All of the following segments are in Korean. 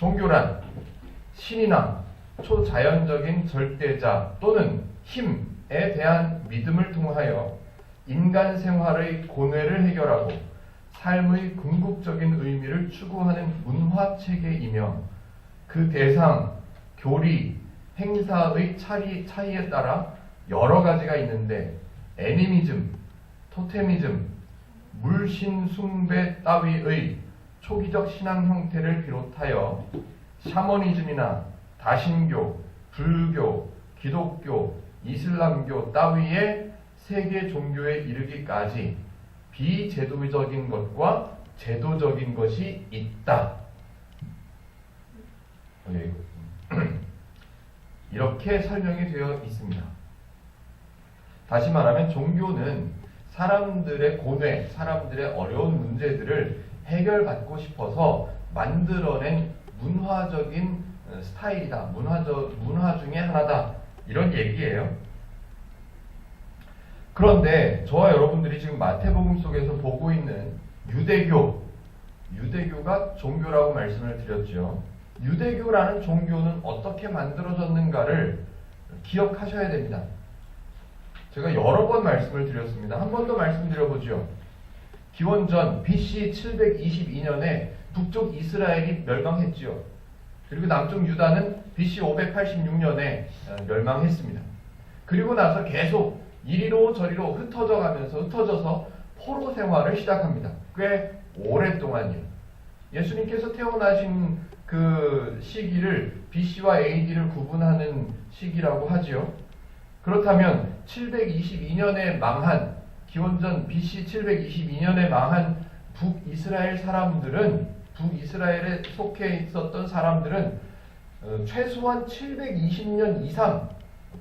종교란 신이나 초자연적인 절대자 또는 힘에 대한 믿음을 통하여 인간 생활의 고뇌를 해결하고 삶의 궁극적인 의미를 추구하는 문화체계이며 그 대상, 교리, 행사의 차이에 따라 여러 가지가 있는데 애니미즘, 토테미즘, 물신 숭배 따위의 초기적 신앙 형태를 비롯하여 샤머니즘이나 다신교, 불교, 기독교, 이슬람교 따위의 세계 종교에 이르기까지 비제도적인 것과 제도적인 것이 있다. 이렇게 설명이 되어 있습니다. 다시 말하면 종교는 사람들의 고뇌, 사람들의 어려운 문제들을 해결받고 싶어서 만들어낸 문화적인 스타일이다. 문화 중에 하나다. 이런 얘기예요. 그런데 저와 여러분들이 지금 마태복음 속에서 보고 있는 유대교가 종교라고 말씀을 드렸죠. 유대교라는 종교는 어떻게 만들어졌는가를 기억하셔야 됩니다. 제가 여러 번 말씀을 드렸습니다. 한 번 더 말씀드려보죠. 기원전 BC 722년에 북쪽 이스라엘이 멸망했지요. 그리고 남쪽 유다는 BC 586년에 멸망했습니다. 그리고 나서 계속 이리로 저리로 흩어져서 포로 생활을 시작합니다. 꽤 오랫동안이요. 예수님께서 태어나신 그 시기를 BC와 AD를 구분하는 시기라고 하지요. 그렇다면 722년에 망한 기원전 BC 722년에 망한 북이스라엘 사람들은 북이스라엘에 속해 있었던 사람들은 최소한 720년 이상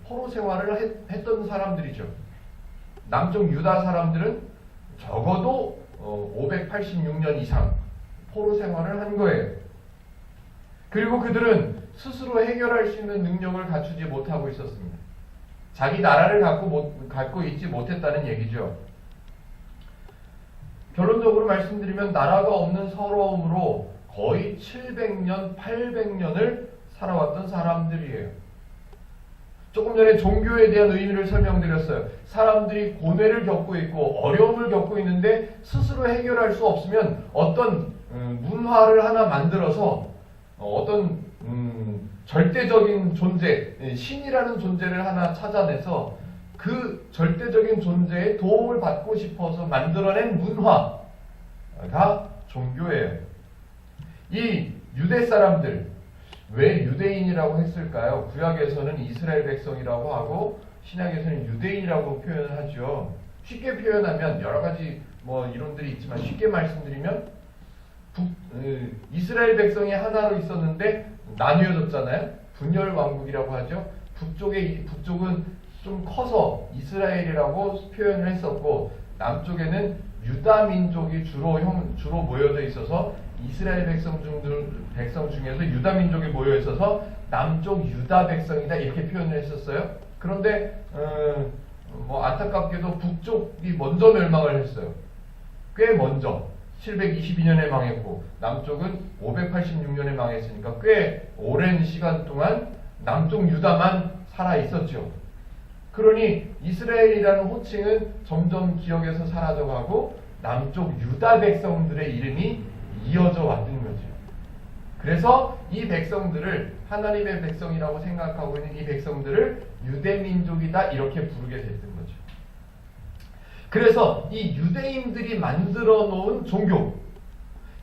포로 생활을 했던 사람들이죠. 남쪽 유다 사람들은 적어도 586년 이상 포로 생활을 한 거예요. 그리고 그들은 스스로 해결할 수 있는 능력을 갖추지 못하고 있었습니다. 자기 나라를 갖고 있지 못했다는 얘기죠. 결론적으로 말씀드리면 나라가 없는 서러움으로 거의 700년, 800년을 살아왔던 사람들이에요. 조금 전에 종교에 대한 의미를 설명드렸어요. 사람들이 고뇌를 겪고 있고 어려움을 겪고 있는데 스스로 해결할 수 없으면 어떤 문화를 하나 만들어서 어떤 절대적인 존재, 신이라는 존재를 하나 찾아내서 그 절대적인 존재의 도움을 받고 싶어서 만들어낸 문화가 종교예요. 이 유대 사람들, 왜 유대인이라고 했을까요? 구약에서는 이스라엘 백성이라고 하고 신약에서는 유대인이라고 표현을 하죠. 쉽게 표현하면 여러 가지 이론들이 있지만 쉽게 말씀드리면 이스라엘 백성이 하나로 있었는데 나뉘어졌잖아요. 분열 왕국이라고 하죠. 북쪽은 좀 커서 이스라엘이라고 표현을 했었고 남쪽에는 유다 민족이 주로 모여져 있어서 이스라엘 백성 중에서 유다 민족이 모여 있어서 남쪽 유다 백성이다 이렇게 표현을 했었어요. 그런데 안타깝게도 북쪽이 먼저 멸망을 했어요. 꽤 먼저 722년에 망했고 남쪽은 586년에 망했으니까 꽤 오랜 시간 동안 남쪽 유다만 살아 있었죠. 그러니 이스라엘이라는 호칭은 점점 기억에서 사라져가고 남쪽 유다 백성들의 이름이 이어져 왔던 거죠. 그래서 이 백성들을 하나님의 백성이라고 생각하고 있는 이 백성들을 유대민족이다 이렇게 부르게 됐던 거죠. 그래서 이 유대인들이 만들어 놓은 종교,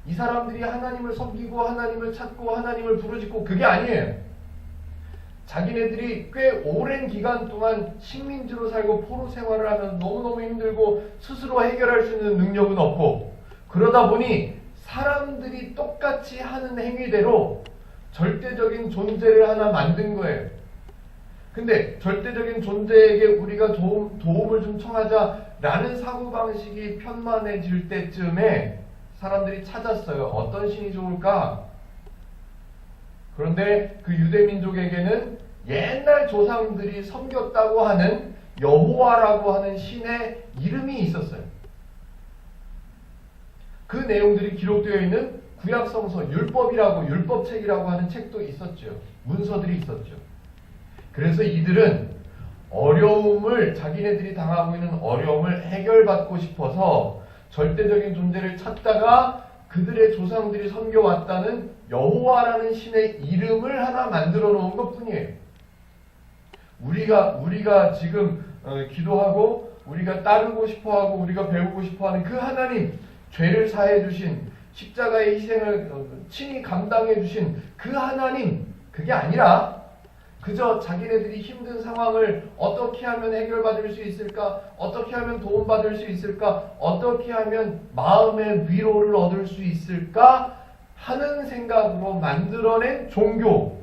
이 사람들이 하나님을 섬기고 하나님을 찾고 하나님을 부르짖고 그게 아니에요. 자기네들이 꽤 오랜 기간 동안 식민지로 살고 포로 생활을 하면 너무너무 힘들고 스스로 해결할 수 있는 능력은 없고 그러다 보니 사람들이 똑같이 하는 행위대로 절대적인 존재를 하나 만든 거예요. 근데 절대적인 존재에게 우리가 도움을 좀 청하자라는 사고방식이 편만해질 때쯤에 사람들이 찾았어요. 어떤 신이 좋을까? 그런데 그 유대민족에게는 옛날 조상들이 섬겼다고 하는 여호와라고 하는 신의 이름이 있었어요. 그 내용들이 기록되어 있는 구약성서 율법이라고 율법책이라고 하는 책도 있었죠. 문서들이 있었죠. 그래서 이들은 어려움을 자기네들이 당하고 있는 어려움을 해결받고 싶어서 절대적인 존재를 찾다가 그들의 조상들이 섬겨왔다는 여호와라는 신의 이름을 하나 만들어 놓은 것뿐이에요. 우리가 지금 기도하고 우리가 따르고 싶어하고 우리가 배우고 싶어하는 그 하나님, 죄를 사해 주신 십자가의 희생을 친히 감당해 주신 그 하나님, 그게 아니라 그저 자기네들이 힘든 상황을 어떻게 하면 해결받을 수 있을까? 어떻게 하면 도움받을 수 있을까? 어떻게 하면 마음의 위로를 얻을 수 있을까? 하는 생각으로 만들어낸 종교의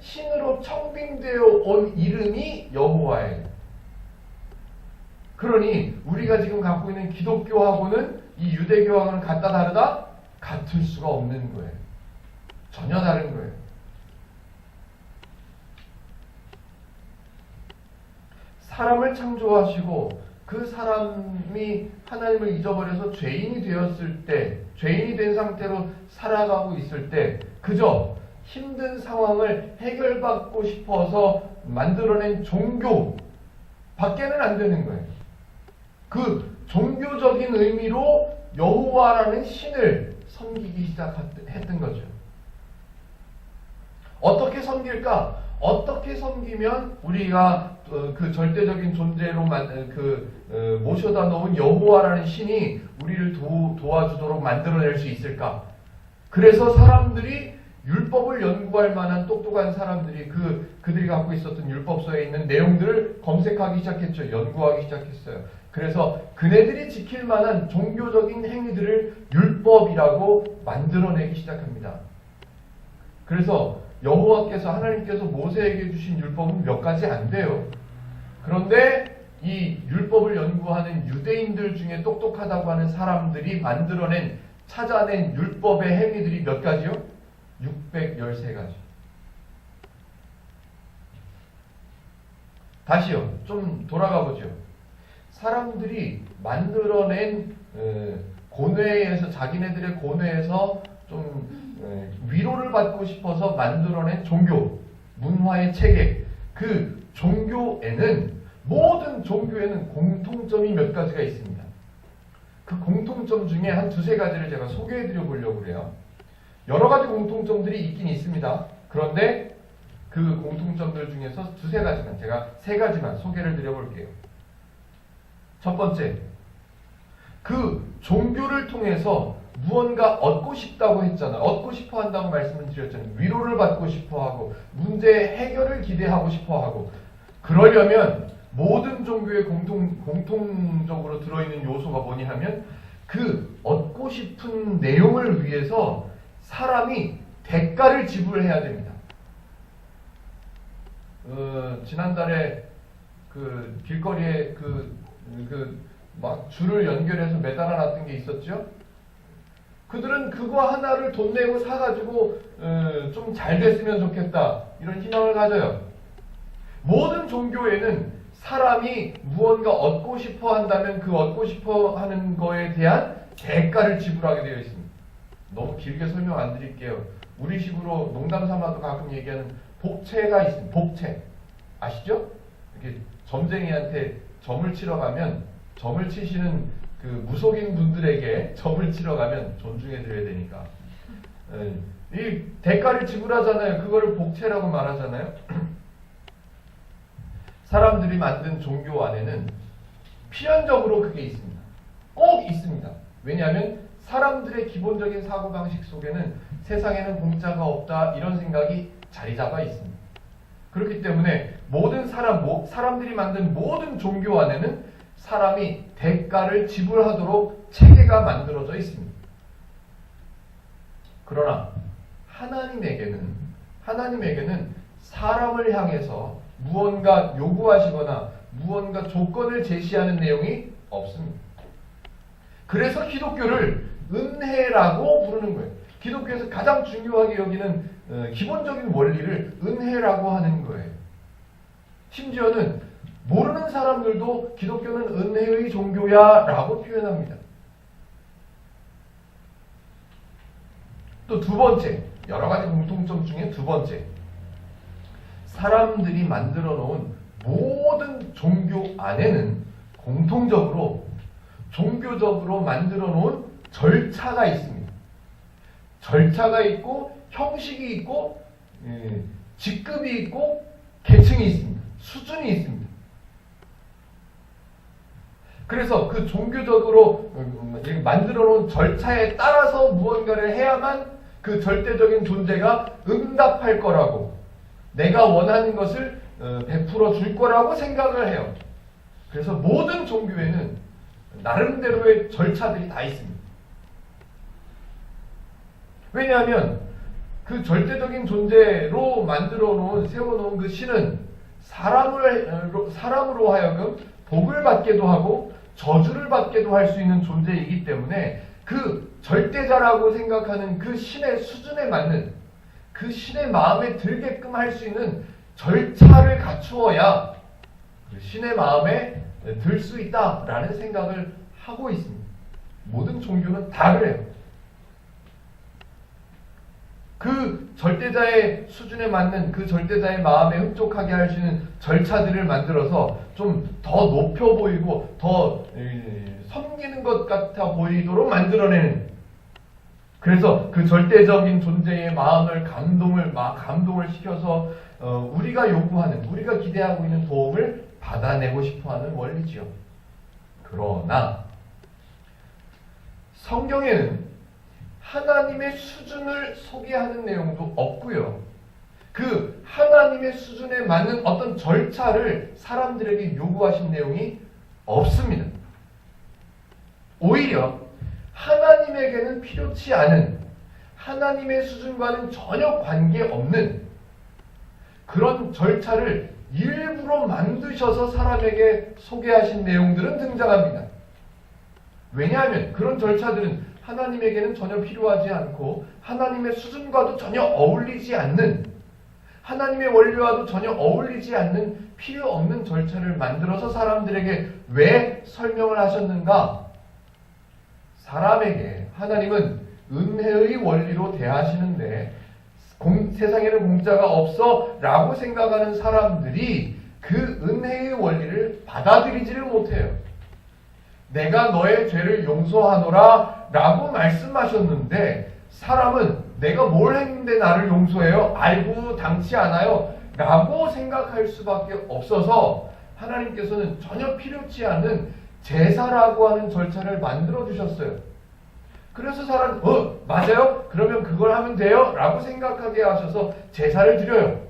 신으로 청빙되어 온 이름이 여호와예요. 그러니 우리가 지금 갖고 있는 기독교하고는 이 유대교하고는 같다 다르다? 같을 수가 없는 거예요. 전혀 다른 거예요. 사람을 창조하시고 그 사람이 하나님을 잊어버려서 죄인이 되었을 때, 죄인이 된 상태로 살아가고 있을 때 그저 힘든 상황을 해결받고 싶어서 만들어낸 종교 밖에는 안 되는 거예요. 그 종교적인 의미로 여호와라는 신을 섬기기 시작했던 거죠. 어떻게 섬길까? 어떻게 섬기면 우리가 그 절대적인 존재로 모셔다 놓은 여호와라는 신이 우리를 도와주도록 만들어낼 수 있을까? 그래서 사람들이 율법을 연구할 만한 똑똑한 사람들이 그들이 갖고 있었던 율법서에 있는 내용들을 검색하기 시작했죠. 연구하기 시작했어요. 그래서 그네들이 지킬 만한 종교적인 행위들을 율법이라고 만들어내기 시작합니다. 그래서 여호와께서 하나님께서 모세에게 주신 율법은 몇 가지 안 돼요. 그런데 이 율법을 연구하는 유대인들 중에 똑똑하다고 하는 사람들이 찾아낸 율법의 행위들이 몇 가지요? 613가지. 다시요. 좀 돌아가 보죠. 사람들이 만들어낸 고뇌에서 자기네들의 고뇌에서 좀 위로를 받고 싶어서 만들어낸 종교, 문화의 체계. 그 종교에는 모든 종교에는 공통점이 몇 가지가 있습니다. 그 공통점 중에 한 두세 가지를 제가 소개해 드려 보려고 해요. 여러 가지 공통점들이 있긴 있습니다. 그런데 그 공통점들 중에서 두세 가지만, 제가 세 가지만 소개를 드려 볼게요. 첫 번째, 그 종교를 통해서 무언가 얻고 싶다고 했잖아요. 얻고 싶어 한다고 말씀을 드렸잖아요. 위로를 받고 싶어 하고, 문제의 해결을 기대하고 싶어 하고, 그러려면 모든 종교에 공통적으로 들어있는 요소가 뭐냐 하면 그 얻고 싶은 내용을 위해서 사람이 대가를 지불해야 됩니다. 지난달에 그 길거리에 막 줄을 연결해서 매달아 놨던 게 있었죠? 그들은 그거 하나를 돈 내고 사가지고 좀 잘 됐으면 좋겠다, 이런 희망을 가져요. 모든 종교에는 사람이 무언가 얻고 싶어 한다면 그 얻고 싶어 하는 거에 대한 대가를 지불하게 되어 있습니다. 너무 길게 설명 안 드릴게요. 우리식으로 농담 삼아도 가끔 얘기하는 복채가 있습니다. 복채. 아시죠? 이렇게 점쟁이한테 점을 치러 가면, 점을 치시는 그 무속인 분들에게 점을 치러 가면 존중해 드려야 되니까 이 대가를 지불하잖아요. 그거를 복채라고 말하잖아요. 사람들이 만든 종교 안에는 필연적으로 그게 있습니다. 꼭 있습니다. 왜냐하면 사람들의 기본적인 사고방식 속에는 세상에는 공짜가 없다, 이런 생각이 자리 잡아 있습니다. 그렇기 때문에 모든 사람들이 만든 모든 종교 안에는 사람이 대가를 지불하도록 체계가 만들어져 있습니다. 그러나 하나님에게는 사람을 향해서 무언가 요구하시거나 무언가 조건을 제시하는 내용이 없습니다. 그래서 기독교를 은혜라고 부르는 거예요. 기독교에서 가장 중요하게 여기는 기본적인 원리를 은혜라고 하는 거예요. 심지어는 모르는 사람들도 기독교는 은혜의 종교야 라고 표현합니다. 또 두 번째, 여러 가지 공통점 중에 두 번째, 사람들이 만들어 놓은 모든 종교 안에는 공통적으로 종교적으로 만들어 놓은 절차가 있습니다. 절차가 있고 형식이 있고 직급이 있고 계층이 있습니다. 수준이 있습니다. 그래서 그 종교적으로 만들어 놓은 절차에 따라서 무언가를 해야만 그 절대적인 존재가 응답할 거라고, 내가 원하는 것을 베풀어 줄 거라고 생각을 해요. 그래서 모든 종교에는 나름대로의 절차들이 다 있습니다. 왜냐하면 그 절대적인 존재로 만들어 놓은, 세워 놓은 그 신은 사람으로 하여금 복을 받게도 하고 저주를 받게도 할 수 있는 존재이기 때문에 그 절대자라고 생각하는 그 신의 수준에 맞는, 그 신의 마음에 들게끔 할 수 있는 절차를 갖추어야 그 신의 마음에 들 수 있다라는 생각을 하고 있습니다. 모든 종교는 다 그래요. 그 절대자의 수준에 맞는, 그 절대자의 마음에 흡족하게 할 수 있는 절차들을 만들어서 좀 더 높여 보이고 더 섬기는 것 같아 보이도록 만들어내는, 그래서 그 절대적인 존재의 마음을 감동을 시켜서 우리가 요구하는, 우리가 기대하고 있는 도움을 받아내고 싶어하는 원리지요. 그러나 성경에는 하나님의 수준을 소개하는 내용도 없고요. 그 하나님의 수준에 맞는 어떤 절차를 사람들에게 요구하신 내용이 없습니다. 오히려 하나님에게는 필요치 않은, 하나님의 수준과는 전혀 관계없는 그런 절차를 일부러 만드셔서 사람에게 소개하신 내용들은 등장합니다. 왜냐하면 그런 절차들은 하나님에게는 전혀 필요하지 않고 하나님의 수준과도 전혀 어울리지 않는, 하나님의 원리와도 전혀 어울리지 않는 필요 없는 절차를 만들어서 사람들에게 왜 설명을 하셨는가? 사람에게 하나님은 은혜의 원리로 대하시는데 세상에는 공짜가 없어 라고 생각하는 사람들이 그 은혜의 원리를 받아들이지를 못해요. 내가 너의 죄를 용서하노라 라고 말씀하셨는데 사람은 내가 뭘 했는데 나를 용서해요? 아이고 당치 않아요 라고 생각할 수밖에 없어서 하나님께서는 전혀 필요치 않은 제사라고 하는 절차를 만들어 주셨어요. 그래서 사람 맞아요? 그러면 그걸 하면 돼요? 라고 생각하게 하셔서 제사를 드려요.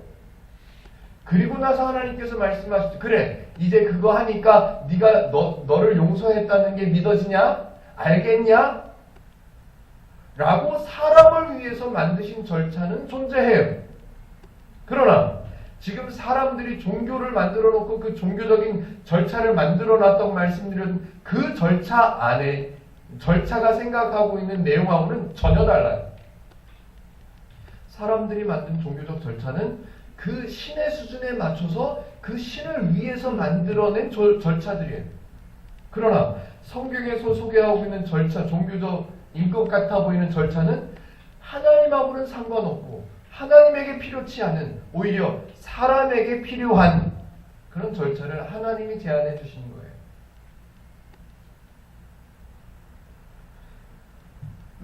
그리고 나서 하나님께서 말씀하시죠. 그래, 이제 그거 하니까 네가 너를 용서했다는 게 믿어지냐? 알겠냐? 라고 사람을 위해서 만드신 절차는 존재해요. 그러나 지금 사람들이 종교를 만들어 놓고 그 종교적인 절차를 만들어 놨다고 말씀드린 그 절차 안에, 절차가 생각하고 있는 내용하고는 전혀 달라요. 사람들이 만든 종교적 절차는 그 신의 수준에 맞춰서 그 신을 위해서 만들어낸 절차들이에요. 그러나 성경에서 소개하고 있는 절차, 종교적인 것 같아 보이는 절차는 하나님하고는 상관없고 하나님에게 필요치 않은, 오히려 사람에게 필요한 그런 절차를 하나님이 제안해 주시는 거예요.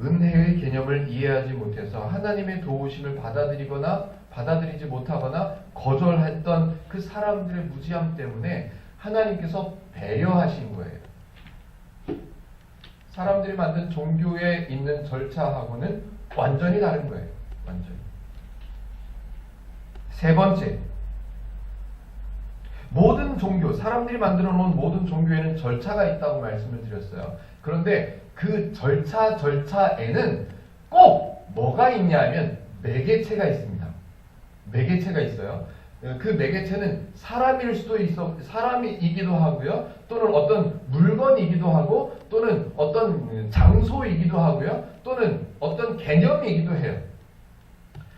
은혜의 개념을 이해하지 못해서 하나님의 도우심을 받아들이거나 받아들이지 못하거나 거절했던 그 사람들의 무지함 때문에 하나님께서 배려하신 거예요. 사람들이 만든 종교에 있는 절차하고는 완전히 다른 거예요. 완전히. 세 번째, 모든 종교, 사람들이 만들어 놓은 모든 종교에는 절차가 있다고 말씀을 드렸어요. 그런데 그 절차에는 꼭 뭐가 있냐면 매개체가 있습니다. 매개체가 있어요. 그 매개체는 사람일 수도 있어, 사람이기도 하고요. 또는 어떤 물건이기도 하고, 또는 어떤 장소이기도 하고요. 또는 어떤 개념이기도 해요.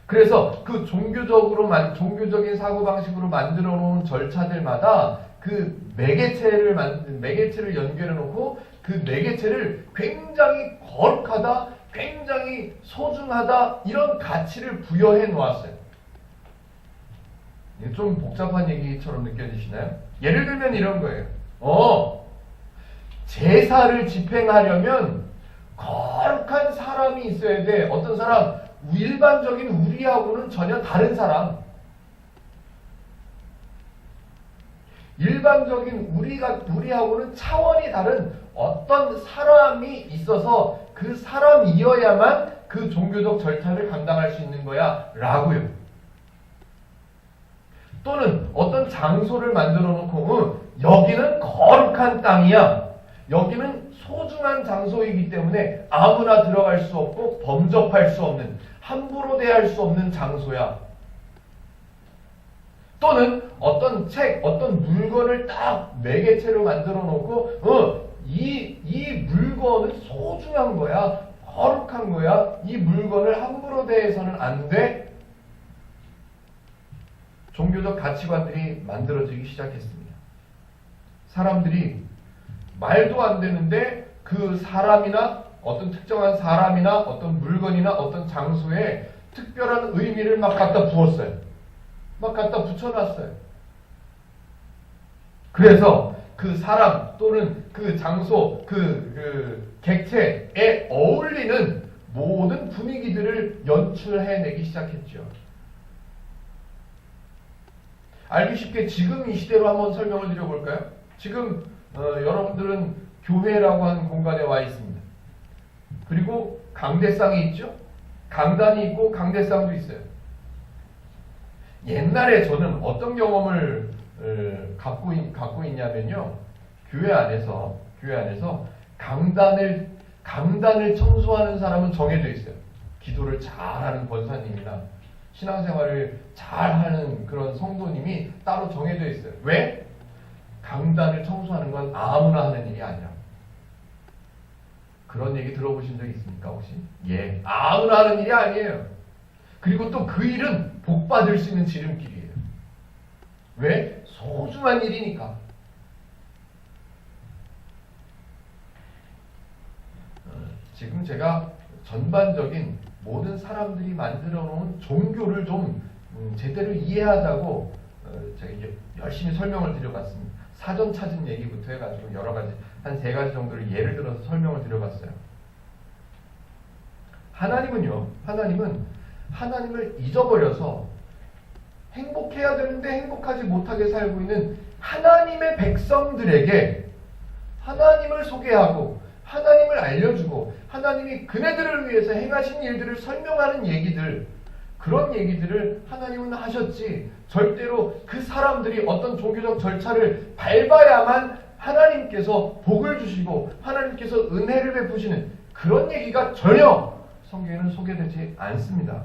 그래서 그 종교적인 사고방식으로 만들어 놓은 절차들마다 그 매개체를 연결해 놓고 그 매개체를 굉장히 거룩하다, 굉장히 소중하다 이런 가치를 부여해 놓았어요. 이게 좀 복잡한 얘기처럼 느껴지시나요? 예를 들면 이런 거예요. 제사를 집행하려면 거룩한 사람이 있어야 돼. 어떤 사람, 일반적인 우리하고는 전혀 다른 사람. 일반적인 우리하고는 차원이 다른 어떤 사람이 있어서 그 사람이어야만 그 종교적 절차를 감당할 수 있는 거야 라고요. 또는 어떤 장소를 만들어 놓고 여기는 거룩한 땅이야. 여기는 소중한 장소이기 때문에 아무나 들어갈 수 없고 범접할 수 없는, 함부로 대할 수 없는 장소야. 또는 어떤 책, 어떤 물건을 딱 매개체로 만들어 놓고 이 물건은 소중한 거야. 거룩한 거야. 이 물건을 함부로 대해서는 안 돼. 종교적 가치관들이 만들어지기 시작했습니다. 사람들이 말도 안 되는데 그 사람이나 어떤 특정한 사람이나 어떤 물건이나 어떤 장소에 특별한 의미를 막 갖다 부었어요. 막 갖다 붙여놨어요. 그래서 그 사람 또는 그 장소, 그 객체에 어울리는 모든 분위기들을 연출해내기 시작했죠. 알기 쉽게 지금 이 시대로 한번 설명을 드려볼까요? 지금 여러분들은 교회라고 하는 공간에 와 있습니다. 그리고 강대상이 있죠? 강단이 있고 강대상도 있어요. 옛날에 저는 어떤 경험을 갖고 있냐면요. 교회 안에서 강단을 청소하는 사람은 정해져 있어요. 기도를 잘하는 권사님이나 신앙생활을 잘하는 그런 성도님이 따로 정해져 있어요. 왜? 강단을 청소하는 건 아무나 하는 일이 아니라. 그런 얘기 들어보신 적 있습니까 혹시? 예, 아무나 하는 일이 아니에요. 그리고 또 그 일은 복 받을 수 있는 지름길이에요. 왜? 소중한 일이니까. 지금 제가 전반적인 모든 사람들이 만들어 놓은 종교를 좀 제대로 이해하자고 제가 이제 열심히 설명을 드려봤습니다. 사전 찾은 얘기부터 해가지고 여러 가지 한 3가지 정도를 예를 들어서 설명을 드려봤어요. 하나님은 하나님을 잊어버려서 행복해야 되는데 행복하지 못하게 살고 있는 하나님의 백성들에게 하나님을 소개하고 하나님을 알려주고 하나님이 그네들을 위해서 행하신 일들을 설명하는 얘기들, 그런 얘기들을 하나님은 하셨지 절대로 그 사람들이 어떤 종교적 절차를 밟아야만 하나님께서 복을 주시고 하나님께서 은혜를 베푸시는 그런 얘기가 전혀 성경에는 소개되지 않습니다.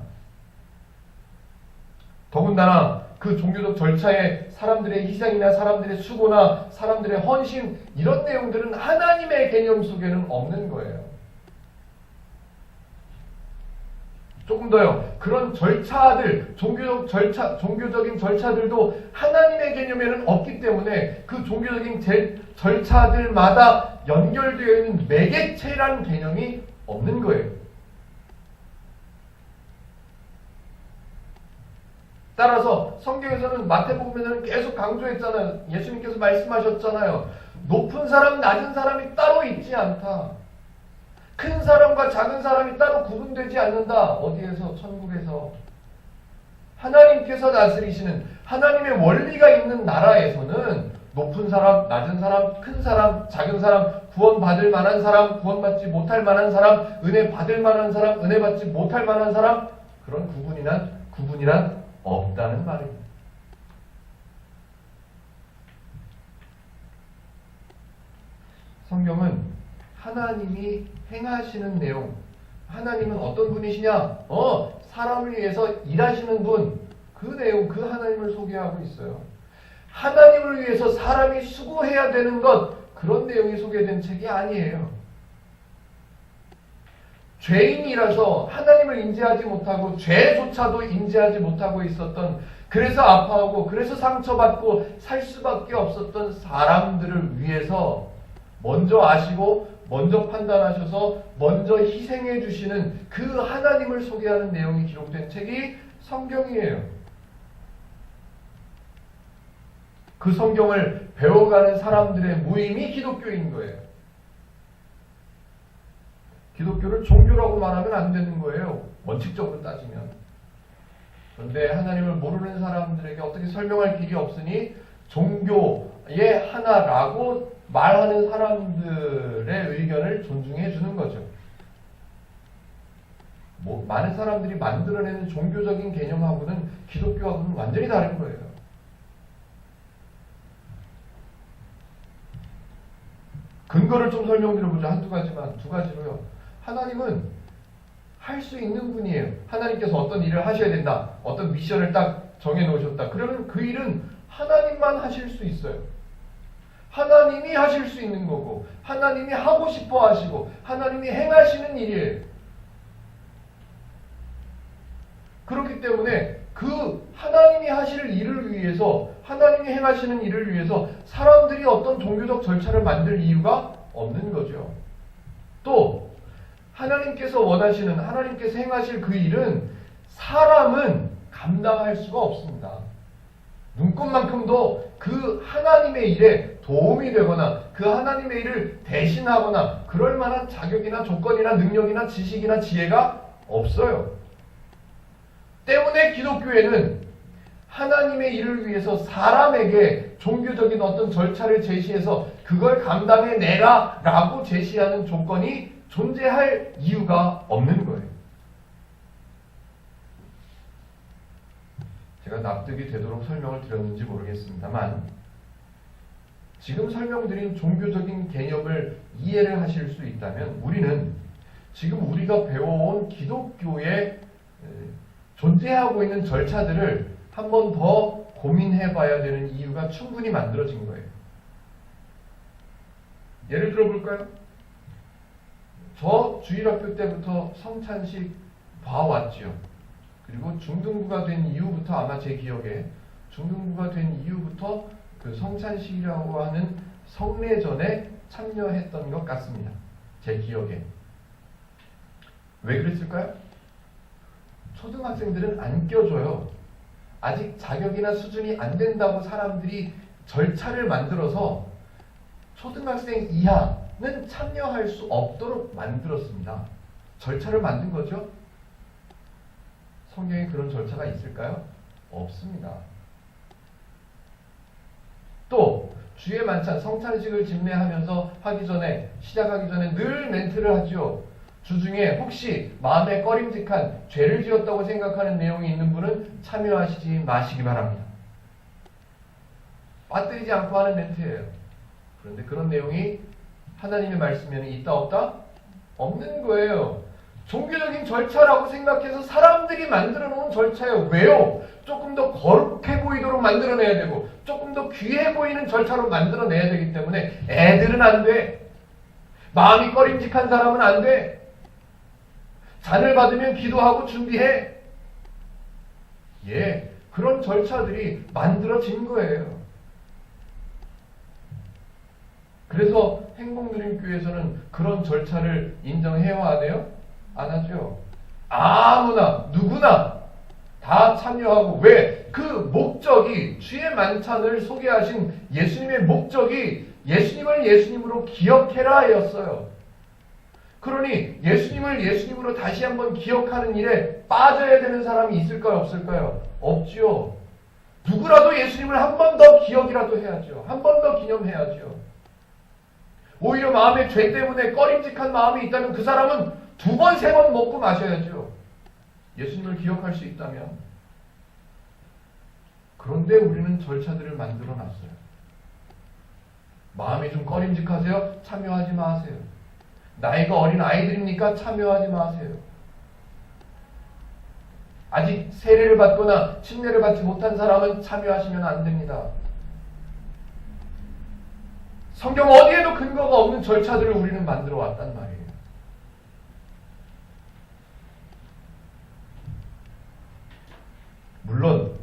더군다나 그 종교적 절차에 사람들의 희생이나 사람들의 수고나 사람들의 헌신 이런 내용들은 하나님의 개념 속에는 없는 거예요. 조금 더요. 그런 절차들, 종교적인 절차들도 하나님의 개념에는 없기 때문에 그 종교적인 절차들마다 연결되어 있는 매개체라는 개념이 없는 거예요. 따라서 성경에서는 마태복음에서는 계속 강조했잖아요. 예수님께서 말씀하셨잖아요. 높은 사람, 낮은 사람이 따로 있지 않다. 큰 사람과 작은 사람이 따로 구분되지 않는다. 어디에서? 천국에서. 하나님께서 다스리시는 하나님의 원리가 있는 나라에서는 높은 사람, 낮은 사람, 큰 사람, 작은 사람, 구원받을 만한 사람, 구원받지 못할 만한 사람, 은혜 받을 만한 사람, 은혜 받지 못할 만한 사람, 그런 구분이란 없다는 말입니다. 성경은 하나님이 행하시는 내용, 하나님은 어떤 분이시냐? 사람을 위해서 일하시는 분, 그 내용, 그 하나님을 소개하고 있어요. 하나님을 위해서 사람이 수고해야 되는 것, 그런 내용이 소개된 책이 아니에요. 죄인이라서 하나님을 인지하지 못하고 죄조차도 인지하지 못하고 있었던 그래서 아파하고 그래서 상처받고 살 수밖에 없었던 사람들을 위해서 먼저 아시고 먼저 판단하셔서 먼저 희생해 주시는 그 하나님을 소개하는 내용이 기록된 책이 성경이에요. 그 성경을 배워가는 사람들의 모임이 기독교인 거예요. 기독교를 종교라고 말하면 안 되는 거예요. 원칙적으로 따지면. 그런데 하나님을 모르는 사람들에게 어떻게 설명할 길이 없으니 종교의 하나라고 말하는 사람들의 의견을 존중해 주는 거죠. 많은 사람들이 만들어내는 종교적인 개념하고는 기독교하고는 완전히 다른 거예요. 근거를 좀 설명드려보자. 한두 가지만, 두 가지로요. 하나님은 할 수 있는 분이에요. 하나님께서 어떤 일을 하셔야 된다. 어떤 미션을 딱 정해놓으셨다. 그러면 그 일은 하나님만 하실 수 있어요. 하나님이 하실 수 있는 거고 하나님이 하고 싶어 하시고 하나님이 행하시는 일이에요. 그렇기 때문에 그 하나님이 하실 일을 위해서 하나님이 행하시는 일을 위해서 사람들이 어떤 종교적 절차를 만들 이유가 없는 거죠. 또 하나님께서 원하시는 하나님께서 행하실 그 일은 사람은 감당할 수가 없습니다. 눈꽃만큼도 그 하나님의 일에 도움이 되거나 그 하나님의 일을 대신하거나 그럴 만한 자격이나 조건이나 능력이나 지식이나 지혜가 없어요. 때문에 기독교에는 하나님의 일을 위해서 사람에게 종교적인 어떤 절차를 제시해서 그걸 감당해내라 라고 제시하는 조건이 존재할 이유가 없는 거예요. 제가 납득이 되도록 설명을 드렸는지 모르겠습니다만 지금 설명드린 종교적인 개념을 이해를 하실 수 있다면 우리는 지금 우리가 배워온 기독교의 존재하고 있는 절차들을 한 번 더 고민해 봐야 되는 이유가 충분히 만들어진 거예요. 예를 들어 볼까요? 저 주일학교 때부터 성찬식 봐왔죠. 그리고 중등부가 된 이후부터 아마 제 기억에 중등부가 된 이후부터 그 성찬식이라고 하는 성례전에 참여했던 것 같습니다. 제 기억에. 왜 그랬을까요? 초등학생들은 안 껴줘요. 아직 자격이나 수준이 안 된다고 사람들이 절차를 만들어서 초등학생 이하는 참여할 수 없도록 만들었습니다. 절차를 만든 거죠. 성경에 그런 절차가 있을까요? 없습니다. 또 주의 만찬 성찬식을 집례하면서 시작하기 전에 늘 멘트를 하죠. 주중에 혹시 마음에 꺼림직한 죄를 지었다고 생각하는 내용이 있는 분은 참여하시지 마시기 바랍니다. 빠뜨리지 않고 하는 멘트예요. 그런데 그런 내용이 하나님의 말씀에는 있다 없다? 없는 거예요. 종교적인 절차라고 생각해서 사람들이 만들어 놓은 절차예요. 왜요? 조금 더 거룩해 보이도록 만들어내야 되고 조금 더 귀해 보이는 절차로 만들어내야 되기 때문에 애들은 안 돼. 마음이 꺼림직한 사람은 안 돼. 잔을 받으면 기도하고 준비해. 예, 그런 절차들이 만들어진 거예요. 그래서 행복누림교회에서는 그런 절차를 인정해야 하네요? 안 하죠. 아무나 누구나 다 참여하고 왜? 그 목적이 주의 만찬을 소개하신 예수님의 목적이 예수님을 예수님으로 기억해라 였어요. 그러니 예수님을 예수님으로 다시 한번 기억하는 일에 빠져야 되는 사람이 있을까요? 없을까요? 없지요. 누구라도 예수님을 한 번 더 기억이라도 해야죠. 한 번 더 기념해야죠. 오히려 마음에 죄 때문에 꺼림직한 마음이 있다면 그 사람은 2번, 3번 먹고 마셔야죠. 예수님을 기억할 수 있다면. 그런데 우리는 절차들을 만들어 놨어요. 마음이 좀 꺼림직하세요? 참여하지 마세요. 나이가 어린 아이들입니까? 참여하지 마세요. 아직 세례를 받거나 침례를 받지 못한 사람은 참여하시면 안 됩니다. 성경 어디에도 근거가 없는 절차들을 우리는 만들어 왔단 말이에요. 물론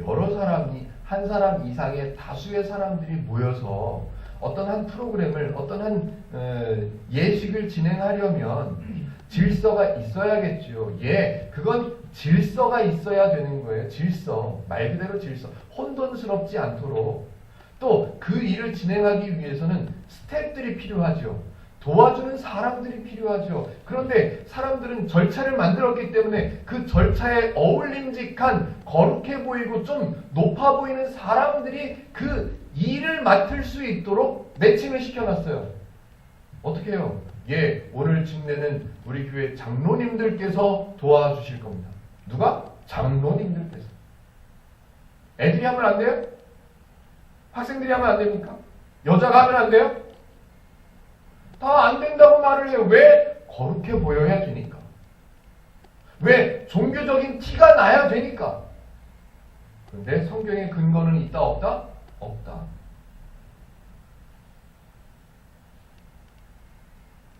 여러 사람이 한 사람 이상의 다수의 사람들이 모여서 어떤 한 프로그램을 어떤 한 예식을 진행하려면 질서가 있어야겠죠. 예, 그건 질서가 있어야 되는 거예요. 질서, 말 그대로 질서. 혼돈스럽지 않도록. 또 그 일을 진행하기 위해서는 스태프들이 필요하죠. 도와주는 사람들이 필요하죠. 그런데 사람들은 절차를 만들었기 때문에 그 절차에 어울림직한 거룩해 보이고 좀 높아 보이는 사람들이 그 일을 맡을 수 있도록 매칭을 시켜놨어요. 어떻게 해요? 예, 오늘 집례는 우리 교회 장로님들께서 도와주실 겁니다. 누가? 장로님들께서. 애들이 하면 안 돼요? 학생들이 하면 안 됩니까? 여자가 하면 안 돼요? 다 안 된다고 말을 해요. 왜? 거룩해 보여야 되니까. 왜? 종교적인 티가 나야 되니까. 그런데 성경의 근거는 있다 없다? 없다.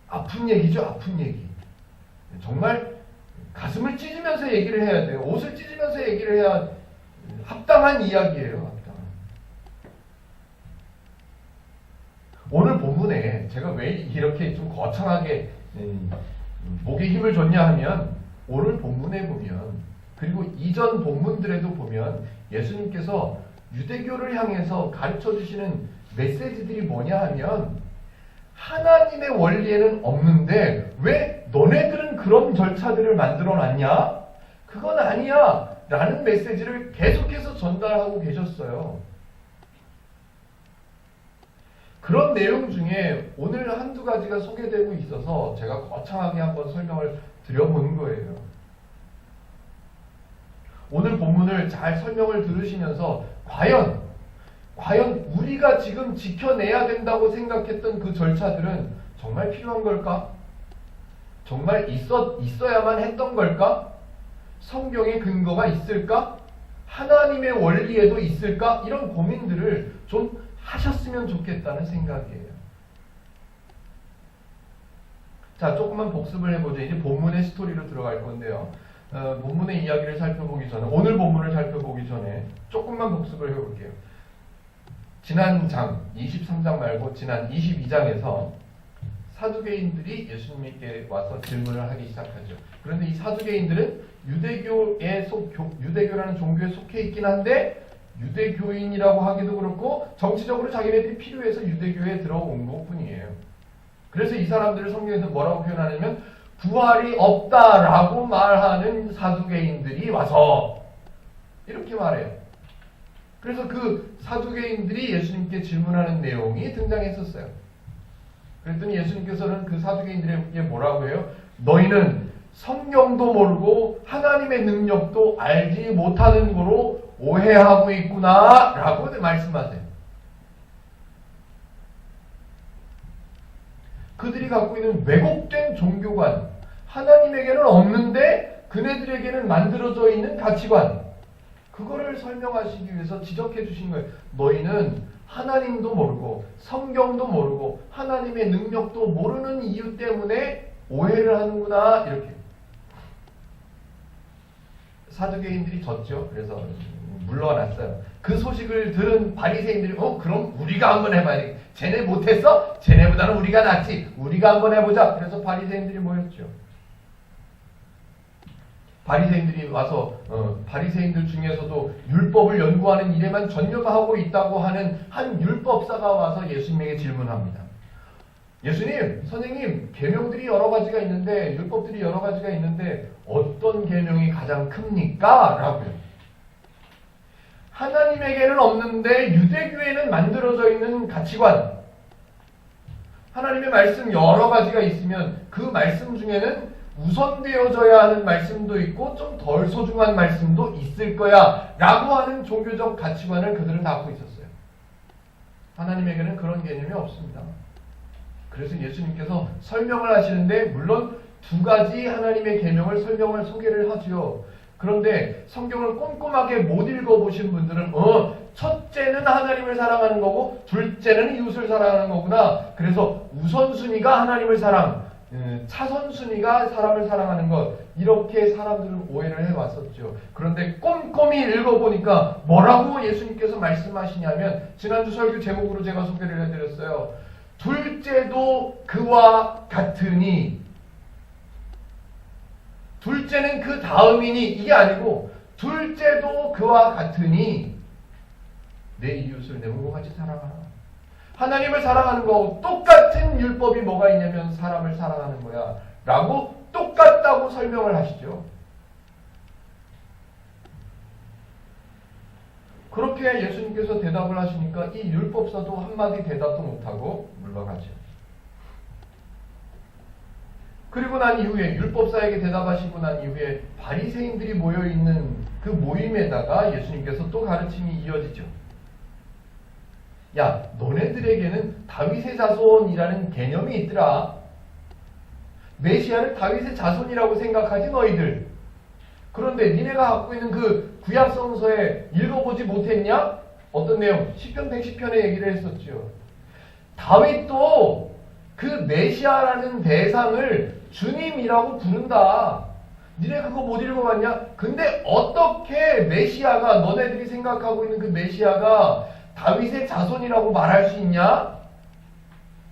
아픈 얘기죠. 아픈 얘기. 정말 가슴을 찢으면서 얘기를 해야 돼요. 옷을 찢으면서 얘기를 해야 합당한 이야기예요. 합당한. 오늘 본문에 제가 왜 이렇게 좀 거창하게 목에 힘을 줬냐 하면 오늘 본문에 보면 그리고 이전 본문들에도 보면 예수님께서 유대교를 향해서 가르쳐 주시는 메시지들이 뭐냐 하면 하나님의 원리에는 없는데 왜 너네들은 그런 절차들을 만들어 놨냐? 그건 아니야 라는 메시지를 계속해서 전달하고 계셨어요. 그런 내용 중에 오늘 한두 가지가 소개되고 있어서 제가 거창하게 한번 설명을 드려보는 거예요. 오늘 본문을 잘 설명을 들으시면서 과연 우리가 지금 지켜내야 된다고 생각했던 그 절차들은 정말 필요한 걸까? 정말 있어야만 했던 걸까? 성경의 근거가 있을까? 하나님의 원리에도 있을까? 이런 고민들을 좀 하셨으면 좋겠다는 생각이에요. 자, 조금만 복습을 해보죠. 이제 본문의 스토리로 들어갈 건데요. 본문의 이야기를 살펴보기 전에, 오늘 본문을 살펴보기 전에 조금만 복습을 해볼게요. 지난 장, 23장 말고 지난 22장에서 사두개인들이 예수님께 와서 질문을 하기 시작하죠. 그런데 이 사두개인들은 유대교라는 종교에 속해 있긴 한데 유대교인이라고 하기도 그렇고 정치적으로 자기네들이 필요해서 유대교에 들어온 것뿐이에요. 그래서 이 사람들을 성경에서 뭐라고 표현하냐면 부활이 없다라고 말하는 사두개인들이 와서 이렇게 말해요. 그래서 그 사두개인들이 예수님께 질문하는 내용이 등장했었어요. 그랬더니 예수님께서는 그 사두개인들에게 뭐라고 해요? 너희는 성경도 모르고 하나님의 능력도 알지 못하는 거로 오해하고 있구나 라고 말씀하세요. 그들이 갖고 있는 왜곡된 종교관, 하나님에게는 없는데 그네들에게는 만들어져 있는 가치관, 그거를 설명하시기 위해서 지적해 주신 거예요. 너희는 하나님도 모르고 성경도 모르고 하나님의 능력도 모르는 이유 때문에 오해를 하는구나. 이렇게 사두개인들이 졌죠. 그래서 물러났어요. 그 소식을 들은 바리새인들이 그럼 우리가 한번 해봐야 돼. 쟤네 못했어? 쟤네보다는 우리가 낫지. 우리가 한번 해보자. 그래서 바리새인들이 모였죠. 바리새인들이 와서 바리새인들 중에서도 율법을 연구하는 일에만 전념하고 있다고 하는 한 율법사가 와서 예수님에게 질문합니다. 예수님, 선생님, 계명들이 여러 가지가 있는데 율법들이 여러 가지가 있는데 어떤 계명이 가장 큽니까? 라고요. 하나님에게는 없는데 유대교에는 만들어져 있는 가치관, 하나님의 말씀 여러 가지가 있으면 그 말씀 중에는 우선되어져야 하는 말씀도 있고 좀 덜 소중한 말씀도 있을 거야 라고 하는 종교적 가치관을 그들은 갖고 있었어요. 하나님에게는 그런 개념이 없습니다. 그래서 예수님께서 설명을 하시는데 물론 두 가지 하나님의 계명을 소개를 하죠. 그런데 성경을 꼼꼼하게 못 읽어보신 분들은 첫째는 하나님을 사랑하는 거고 둘째는 이웃을 사랑하는 거구나. 그래서 우선순위가 하나님을 사랑, 차선 순위가 사람을 사랑하는 것, 이렇게 사람들은 오해를 해왔었죠. 그런데 꼼꼼히 읽어보니까 뭐라고 예수님께서 말씀하시냐면, 지난주 설교 제목으로 제가 소개를 해드렸어요. 둘째도 그와 같으니, 둘째는 그 다음이니, 이게 아니고 둘째도 그와 같으니 내 이웃을 내 몸과 같이 사랑하라. 하나님을 사랑하는 거하고 똑같은 율법이 뭐가 있냐면 사람을 사랑하는 거야 라고 똑같다고 설명을 하시죠. 그렇게 예수님께서 대답을 하시니까 이 율법사도 한마디 대답도 못하고 물러가죠. 그리고 난 이후에, 율법사에게 대답하시고 난 이후에 바리새인들이 모여있는 그 모임에다가 예수님께서 또 가르침이 이어지죠. 야, 너네들에게는 다윗의 자손이라는 개념이 있더라. 메시아를 다윗의 자손이라고 생각하지 너희들. 그런데 니네가 갖고 있는 그 구약성서에 읽어보지 못했냐? 어떤 내용? 시편 110편의 얘기를 했었죠. 다윗도 그 메시아라는 대상을 주님이라고 부른다. 니네 그거 못 읽어봤냐? 근데 어떻게 메시아가, 너네들이 생각하고 있는 그 메시아가 다윗의 자손이라고 말할 수 있냐?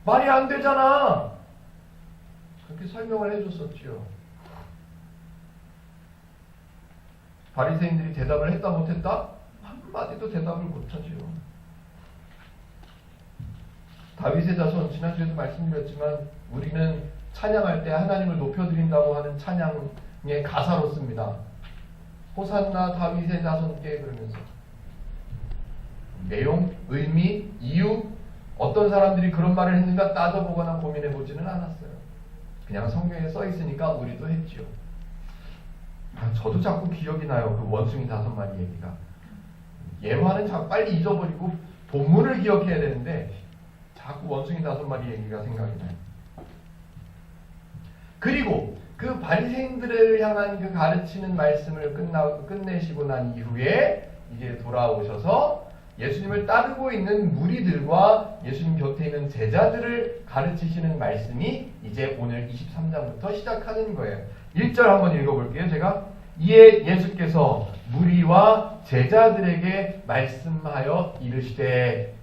말이 안 되잖아. 그렇게 설명을 해줬었지요. 바리새인들이 대답을 했다 못했다? 한마디도 대답을 못하지요. 다윗의 자손, 지난주에도 말씀드렸지만 우리는 찬양할 때 하나님을 높여드린다고 하는 찬양의 가사로 씁니다. 호산나 다윗의 자손께, 그러면서 내용, 의미, 이유, 어떤 사람들이 그런 말을 했는가 따져보거나 고민해보지는 않았어요. 그냥 성경에 써있으니까 우리도 했지요. 저도 자꾸 기억이 나요. 그 원숭이 5마리 얘기가. 예화는 자꾸 빨리 잊어버리고 본문을 기억해야 되는데 자꾸 원숭이 5마리 얘기가 생각이 나요. 그리고 그 바리새인들을 향한 그 가르치는 말씀을 끝내시고 난 이후에 이제 돌아오셔서 예수님을 따르고 있는 무리들과 예수님 곁에 있는 제자들을 가르치시는 말씀이 이제 오늘 23장부터 시작하는 거예요. 1절 한번 읽어볼게요. 제가 이에 예수께서 무리와 제자들에게 말씀하여 이르시되,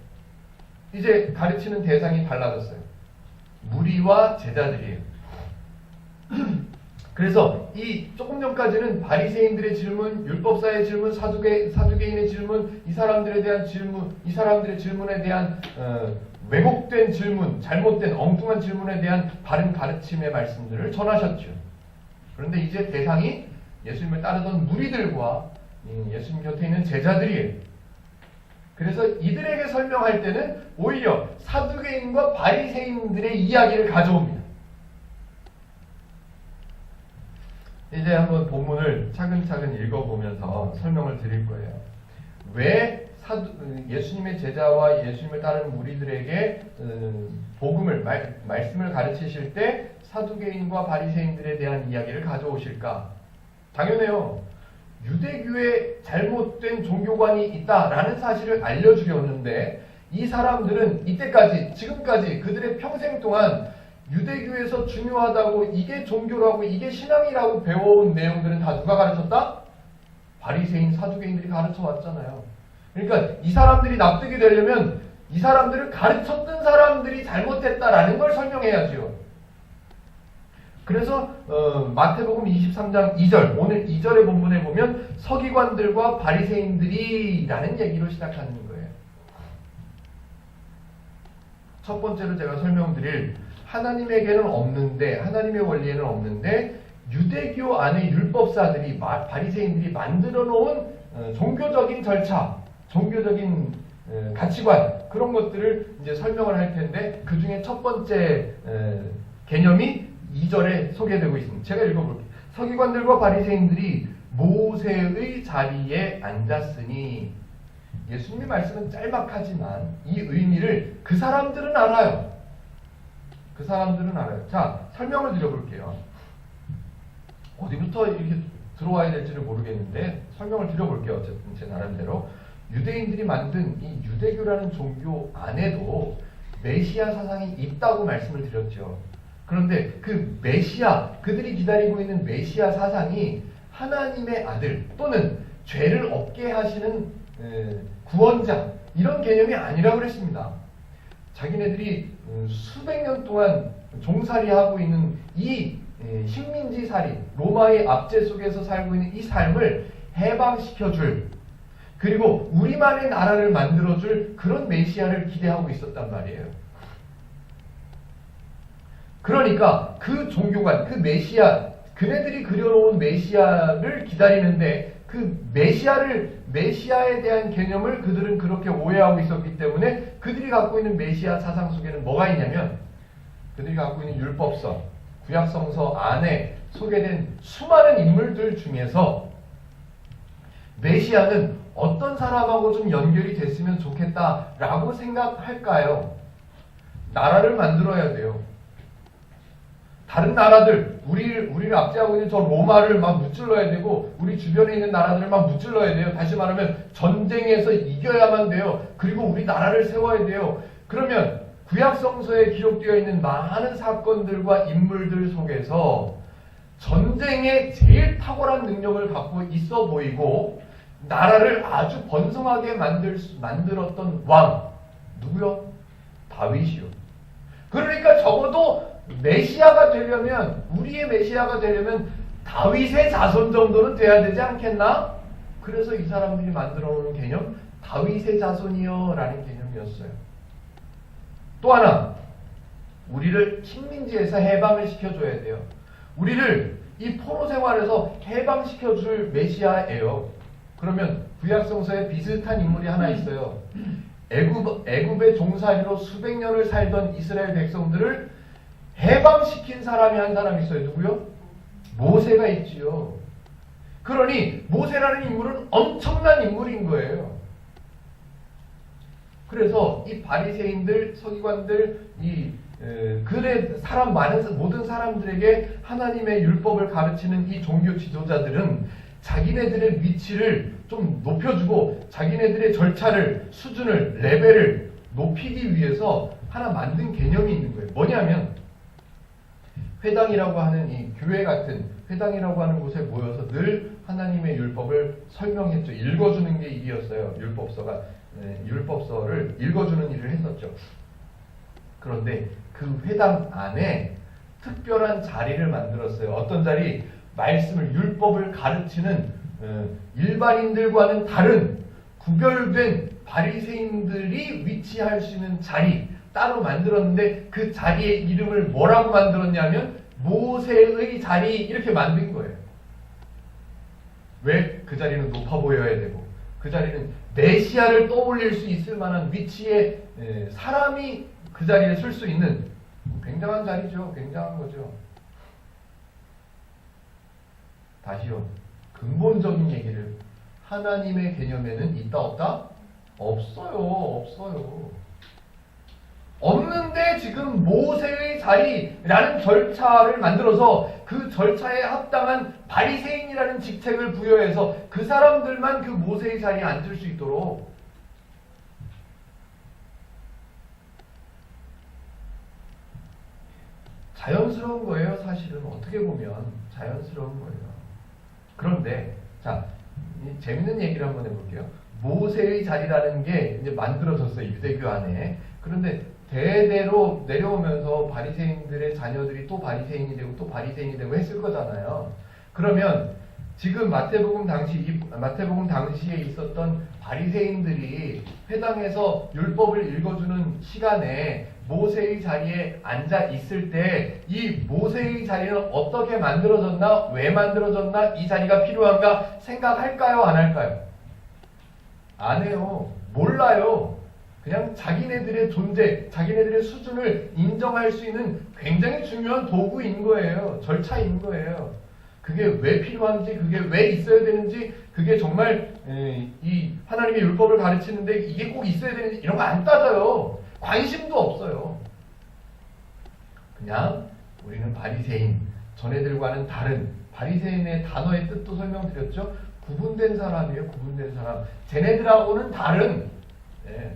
이제 가르치는 대상이 달라졌어요. 무리와 제자들이에요. 그래서 이 조금 전까지는 바리새인들의 질문, 율법사의 질문, 사두개인의 질문, 이 사람들에 대한 질문, 이 사람들의 질문에 대한 왜곡된 질문, 잘못된 엉뚱한 질문에 대한 바른 가르침의 말씀들을 전하셨죠. 그런데 이제 대상이 예수님을 따르던 무리들과 예수님 곁에 있는 제자들이에요. 그래서 이들에게 설명할 때는 오히려 사두개인과 바리새인들의 이야기를 가져옵니다. 이제 한번 본문을 차근차근 읽어보면서 설명을 드릴 거예요. 왜 예수님의 제자와 예수님을 따르는 무리들에게 복음을, 말씀을 가르치실 때 사두개인과 바리새인들에 대한 이야기를 가져오실까? 당연해요. 유대교에 잘못된 종교관이 있다라는 사실을 알려주려는데, 이 사람들은 이때까지, 지금까지 그들의 평생 동안 유대교에서 중요하다고, 이게 종교라고, 이게 신앙이라고 배워온 내용들은 다 누가 가르쳤다? 바리새인, 사두개인들이 가르쳐 왔잖아요. 그러니까 이 사람들이 납득이 되려면 이 사람들을 가르쳤던 사람들이 잘못했다라는 걸 설명해야죠. 그래서 마태복음 23장 2절, 오늘 2절의 본문에 보면 서기관들과 바리새인들이 라는 얘기로 시작하는 거예요. 첫 번째로 제가 설명드릴, 하나님에게는 없는데, 하나님의 원리에는 없는데 유대교 안에 율법사들이, 바리새인들이 만들어 놓은 종교적인 절차, 종교적인 가치관, 그런 것들을 이제 설명을 할 텐데, 그 중에 첫 번째 개념이 2절에 소개되고 있습니다. 제가 읽어볼게요. 서기관들과 바리새인들이 모세의 자리에 앉았으니, 예수님의 말씀은 짤막하지만 이 의미를 그 사람들은 알아요. 그 사람들은 알아요. 자, 설명을 드려볼게요. 어디부터 이렇게 들어와야 될지를 모르겠는데 설명을 드려볼게요. 어쨌든 제 나름대로. 유대인들이 만든 이 유대교라는 종교 안에도 메시아 사상이 있다고 말씀을 드렸죠. 그런데 그 메시아, 그들이 기다리고 있는 메시아 사상이 하나님의 아들 또는 죄를 없게 하시는 구원자 이런 개념이 아니라고 그랬습니다. 자기네들이 수백 년 동안 종살이하고 있는 이 식민지 살이, 로마의 압제 속에서 살고 있는 이 삶을 해방시켜줄, 그리고 우리만의 나라를 만들어줄 그런 메시아를 기대하고 있었단 말이에요. 그러니까 그 종교관, 그 메시아, 그네들이 그려놓은 메시아를 기다리는데 그 메시아에 대한 개념을 그들은 그렇게 오해하고 있었기 때문에 그들이 갖고 있는 메시아 사상 속에는 뭐가 있냐면, 그들이 갖고 있는 율법서, 구약성서 안에 소개된 수많은 인물들 중에서 메시아는 어떤 사람하고 좀 연결이 됐으면 좋겠다라고 생각할까요? 나라를 만들어야 돼요. 다른 나라들, 우리를 압제하고 있는 저 로마를 막 무찔러야 되고, 우리 주변에 있는 나라들을 막 무찔러야 돼요. 다시 말하면 전쟁에서 이겨야만 돼요. 그리고 우리 나라를 세워야 돼요. 그러면 구약성서에 기록되어 있는 많은 사건들과 인물들 속에서 전쟁에 제일 탁월한 능력을 갖고 있어 보이고 나라를 아주 번성하게 만들었던 왕, 누구요? 다윗이요. 그러니까 적어도 메시아가 되려면, 우리의 메시아가 되려면 다윗의 자손 정도는 돼야 되지 않겠나? 그래서 이 사람들이 만들어 놓은 개념, 다윗의 자손이요 라는 개념이었어요. 또 하나, 우리를 식민지에서 해방을 시켜줘야 돼요. 우리를 이 포로 생활에서 해방시켜줄 메시아예요. 그러면 구약성서에 비슷한 인물이 하나 있어요. 애굽의 종살이로 수백 년을 살던 이스라엘 백성들을 해방시킨 사람이 한 사람이 있어요. 누구요? 모세가 있지요. 그러니 모세라는 인물은 엄청난 인물인 거예요. 그래서 이 바리새인들, 서기관들, 모든 사람들에게 하나님의 율법을 가르치는 이 종교 지도자들은 자기네들의 위치를 좀 높여주고 자기네들의 절차를, 수준을, 레벨을 높이기 위해서 하나 만든 개념이 있는 거예요. 뭐냐면 회당이라고 하는 이 교회 같은 회당이라고 하는 곳에 모여서 늘 하나님의 율법을 설명했죠. 읽어주는 게 일이었어요. 율법서를 읽어주는 일을 했었죠. 그런데 그 회당 안에 특별한 자리를 만들었어요. 어떤 자리? 말씀을, 율법을 가르치는 일반인들과는 다른 구별된 바리새인들이 위치할 수 있는 자리 따로 만들었는데, 그 자리의 이름을 뭐라고 만들었냐면 모세의 자리, 이렇게 만든 거예요. 왜? 그 자리는 높아 보여야 되고 그 자리는 메시아를 떠올릴 수 있을 만한 위치에 사람이 그 자리에 설 수 있는 굉장한 자리죠. 굉장한 거죠. 다시요. 근본적인 얘기를, 하나님의 개념에는 있다 없다? 없어요. 없는데 지금 모세의 자리라는 절차를 만들어서 그 절차에 합당한 바리새인이라는 직책을 부여해서 그 사람들만 그 모세의 자리에 앉을 수 있도록. 자연스러운 거예요. 사실은 어떻게 보면 자연스러운 거예요. 그런데 자, 재밌는 얘기를 한번 해볼게요. 모세의 자리라는 게 이제 만들어졌어요. 유대교 안에. 그런데 대대로 내려오면서 바리새인들의 자녀들이 또 바리새인이 되고 또 바리새인이 되고 했을 거잖아요. 그러면 지금 마태복음 당시에 있었던 바리새인들이 회당에서 율법을 읽어주는 시간에 모세의 자리에 앉아 있을 때 이 모세의 자리는 어떻게 만들어졌나, 왜 만들어졌나, 이 자리가 필요한가 생각할까요, 안 할까요? 안 해요. 몰라요. 그냥 자기네들의 존재, 자기네들의 수준을 인정할 수 있는 굉장히 중요한 도구인 거예요. 절차인 거예요. 그게 왜 필요한지, 그게 왜 있어야 되는지, 그게 정말 이 하나님의 율법을 가르치는데 이게 꼭 있어야 되는지 이런 거 안 따져요. 관심도 없어요. 그냥 우리는 바리새인, 전에들과는 다른, 바리새인의 단어의 뜻도 설명드렸죠. 구분된 사람이에요. 구분된 사람. 쟤네들하고는 다른. 네.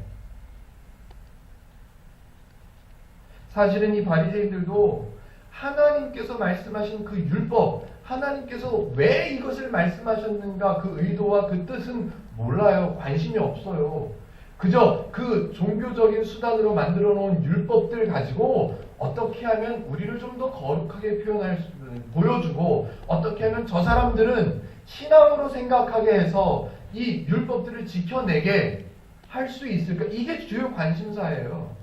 사실은 이 바리새인들도 하나님께서 말씀하신 그 율법, 하나님께서 왜 이것을 말씀하셨는가 그 의도와 그 뜻은 몰라요. 관심이 없어요. 그저 그 종교적인 수단으로 만들어 놓은 율법들 가지고 어떻게 하면 우리를 좀 더 거룩하게 보여주고 어떻게 하면 저 사람들은 신앙으로 생각하게 해서 이 율법들을 지켜내게 할 수 있을까? 이게 주요 관심사예요.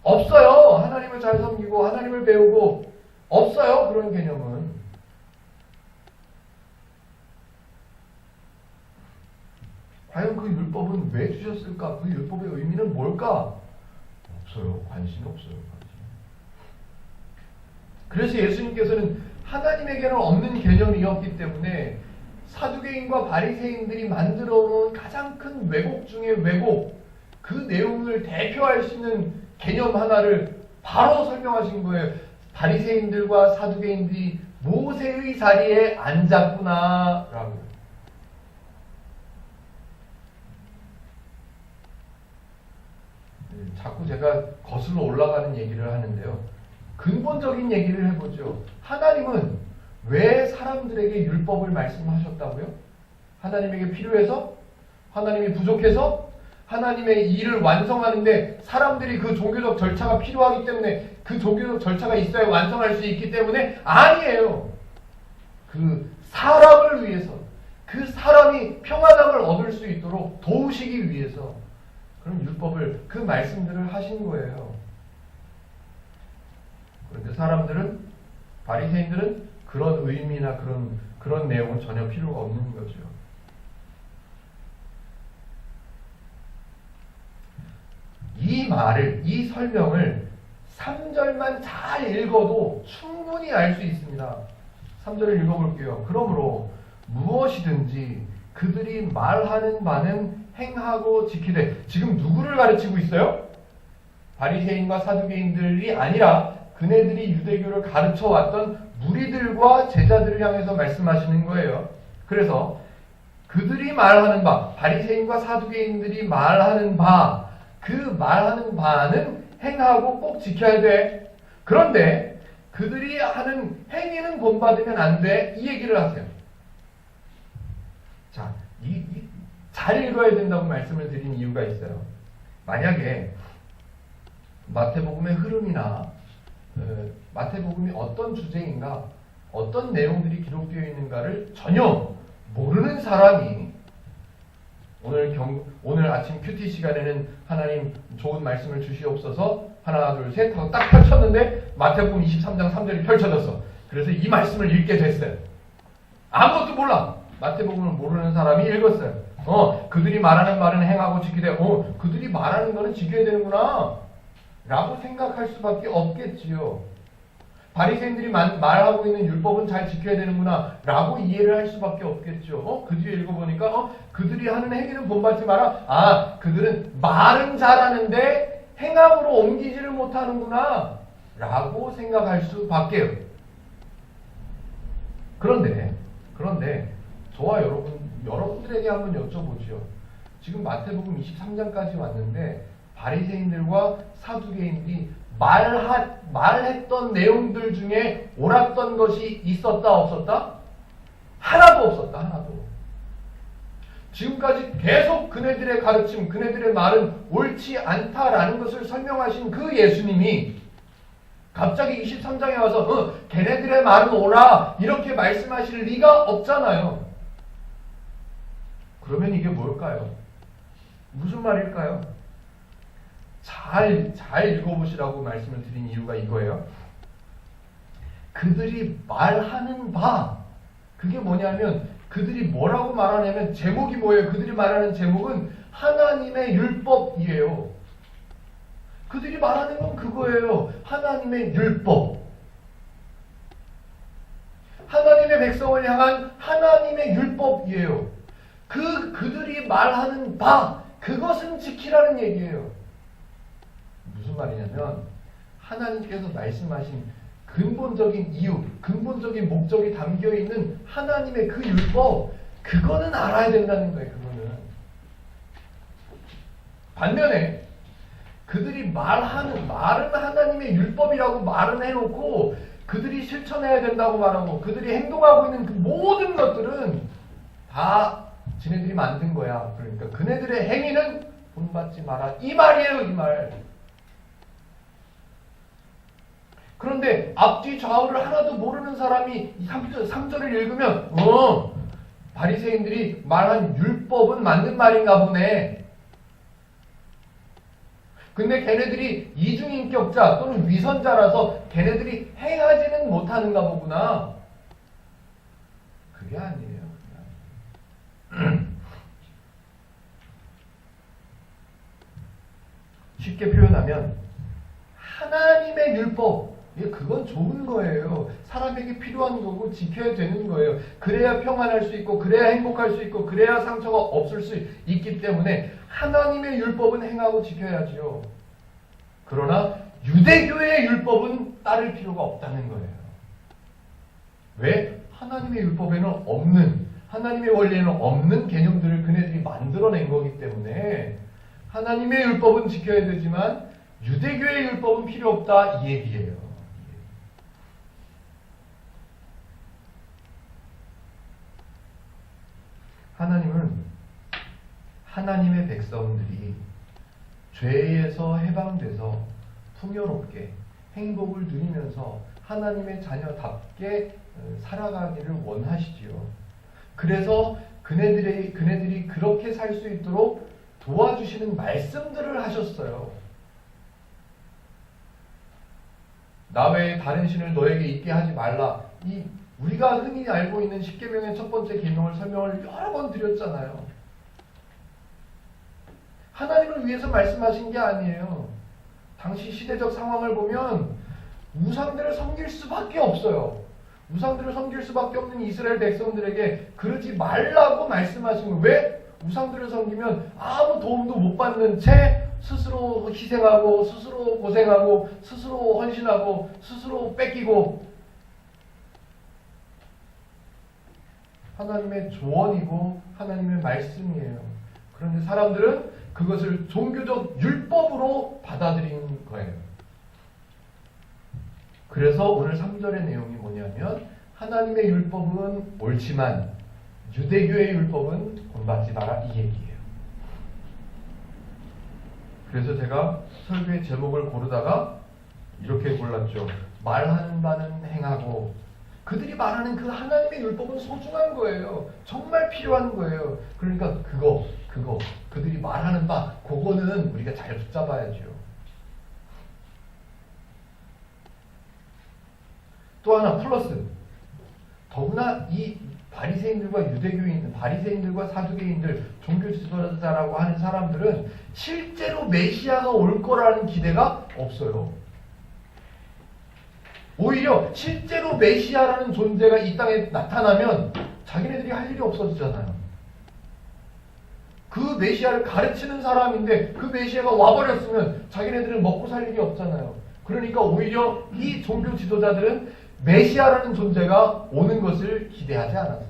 없어요. 하나님을 잘 섬기고 하나님을 배우고 없어요. 그런 개념은. 과연 그 율법은 왜 주셨을까? 그 율법의 의미는 뭘까? 없어요. 관심이 없어요. 그래서 예수님께서는 하나님에게는 없는 개념이었기 때문에 사두개인과 바리새인들이 만들어 놓은 가장 큰 왜곡 중에 왜곡, 그 내용을 대표할 수 있는 개념 하나를 바로 설명하신 거예요. 바리새인들과 사두개인들이 모세의 자리에 앉았구나 라고. 자꾸 제가 거슬러 올라가는 얘기를 하는데요. 근본적인 얘기를 해보죠. 하나님은 왜 사람들에게 율법을 말씀하셨다고요? 하나님에게 필요해서? 하나님이 부족해서? 하나님의 일을 완성하는데 사람들이 그 종교적 절차가 필요하기 때문에 그 종교적 절차가 있어야 완성할 수 있기 때문에 아니에요. 그 사람을 위해서, 그 사람이 평안함을 얻을 수 있도록 도우시기 위해서 그런 율법을, 그 말씀들을 하신 거예요. 그런데 사람들은, 바리새인들은 그런 의미나 그런 내용은 전혀 필요가 없는 거죠. 이 말을, 이 설명을 3절만 잘 읽어도 충분히 알 수 있습니다. 3절을 읽어볼게요. 그러므로 무엇이든지 그들이 말하는 바는 행하고 지키되. 지금 누구를 가르치고 있어요? 바리새인과 사두개인들이 아니라 그네들이 유대교를 가르쳐왔던 무리들과 제자들을 향해서 말씀하시는 거예요. 그래서 그들이 말하는 바, 바리새인과 사두개인들이 말하는 바, 그 말하는 바는 행하고 꼭 지켜야 돼. 그런데 그들이 하는 행위는 본받으면 안 돼. 이 얘기를 하세요. 자, 잘 읽어야 된다고 말씀을 드린 이유가 있어요. 만약에 마태복음의 흐름이나 마태복음이 어떤 주제인가, 어떤 내용들이 기록되어 있는가를 전혀 모르는 사람이 오늘 아침 큐티 시간에는 하나님 좋은 말씀을 주시옵소서 하나 둘 셋 하고 딱 펼쳤는데 마태복음 23장 3절이 펼쳐졌어. 그래서 이 말씀을 읽게 됐어요. 아무것도 몰라. 마태복음을 모르는 사람이 읽었어요. 그들이 말하는 말은 행하고 지키되, 그들이 말하는 거는 지켜야 되는구나 라고 생각할 수밖에 없겠지요. 바리새인들이 말하고 있는 율법은 잘 지켜야 되는구나 라고 이해를 할 수밖에 없겠죠. 그 뒤에 읽어보니까 그들이 하는 행위는 본받지 마라. 그들은 말은 잘하는데 행함으로 옮기지를 못하는구나 라고 생각할 수밖에요. 그런데 저와 여러분들에게 한번 여쭤보죠. 지금 마태복음 23장까지 왔는데 바리새인들과 사두개인들이 말했던 내용들 중에 옳았던 것이 있었다 없었다? 하나도 없었다. 하나도. 지금까지 계속 그네들의 가르침, 그네들의 말은 옳지 않다라는 것을 설명하신 그 예수님이 갑자기 23장에 와서 걔네들의 말은 옳아 이렇게 말씀하실 리가 없잖아요. 그러면 이게 뭘까요? 무슨 말일까요? 잘 읽어보시라고 말씀을 드린 이유가 이거예요. 그들이 말하는 바, 그게 뭐냐면 그들이 뭐라고 말하냐면 제목이 뭐예요? 그들이 말하는 제목은 하나님의 율법이에요. 그들이 말하는 건 그거예요. 하나님의 율법. 하나님의 백성을 향한 하나님의 율법이에요. 그들이 말하는 바, 그것은 지키라는 얘기예요. 무슨 말이냐면 하나님께서 말씀하신 근본적인 이유, 근본적인 목적이 담겨있는 하나님의 그 율법, 그거는 알아야 된다는 거예요. 그거는. 반면에 그들이 말은 하나님의 율법이라고 말은 해놓고 그들이 실천해야 된다고 말하고 그들이 행동하고 있는 그 모든 것들은 다 지네들이 만든 거야. 그러니까 그네들의 행위는 본받지 마라. 이 말이에요, 이 말. 그런데 앞뒤 좌우를 하나도 모르는 사람이 3절을 읽으면 바리새인들이 말한 율법은 맞는 말인가 보네. 근데 걔네들이 이중인격자 또는 위선자라서 걔네들이 행하지는 못하는가 보구나. 그게 아니에요. 쉽게 표현하면 하나님의 율법, 그건 좋은 거예요. 사람에게 필요한 거고 지켜야 되는 거예요. 그래야 평안할 수 있고 그래야 행복할 수 있고 그래야 상처가 없을 수 있기 때문에 하나님의 율법은 행하고 지켜야지요. 그러나 유대교의 율법은 따를 필요가 없다는 거예요. 왜? 하나님의 율법에는 없는, 하나님의 원리에는 없는 개념들을 그네들이 만들어낸 거기 때문에 하나님의 율법은 지켜야 되지만 유대교의 율법은 필요 없다, 이 얘기예요. 하나님은 하나님의 백성들이 죄에서 해방돼서 풍요롭게 행복을 누리면서 하나님의 자녀답게 살아가기를 원하시지요. 그래서 그네들이 그렇게 살 수 있도록 도와주시는 말씀들을 하셨어요. 나 외에 다른 신을 너에게 있게 하지 말라. 우리가 흔히 알고 있는 십계명의 첫 번째 계명을 설명을 여러 번 드렸잖아요. 하나님을 위해서 말씀하신 게 아니에요. 당시 시대적 상황을 보면 우상들을 섬길 수밖에 없어요. 우상들을 섬길 수밖에 없는 이스라엘 백성들에게 그러지 말라고 말씀하신 거예요. 왜? 우상들을 섬기면 아무 도움도 못 받는 채 스스로 희생하고 스스로 고생하고 스스로 헌신하고 스스로 뺏기고 하나님의 조언이고 하나님의 말씀이에요. 그런데 사람들은 그것을 종교적 율법으로 받아들인 거예요. 그래서 오늘 3절의 내용이 뭐냐면 하나님의 율법은 옳지만 유대교의 율법은 본받지 마라, 이 얘기예요. 그래서 제가 설교의 제목을 고르다가 이렇게 골랐죠. 말하는 바는 행하고, 그들이 말하는 그 하나님의 율법은 소중한 거예요. 정말 필요한 거예요. 그러니까 그들이 말하는 바, 그거는 우리가 잘 붙잡아야죠. 또 하나 플러스, 더구나 이 바리새인들과 유대교인들, 바리새인들과 사두개인들, 종교 지도자라고 하는 사람들은 실제로 메시아가 올 거라는 기대가 없어요. 오히려 실제로 메시아라는 존재가 이 땅에 나타나면 자기네들이 할 일이 없어지잖아요. 그 메시아를 가르치는 사람인데 그 메시아가 와버렸으면 자기네들은 먹고 살 일이 없잖아요. 그러니까 오히려 이 종교 지도자들은 메시아라는 존재가 오는 것을 기대하지 않았어요.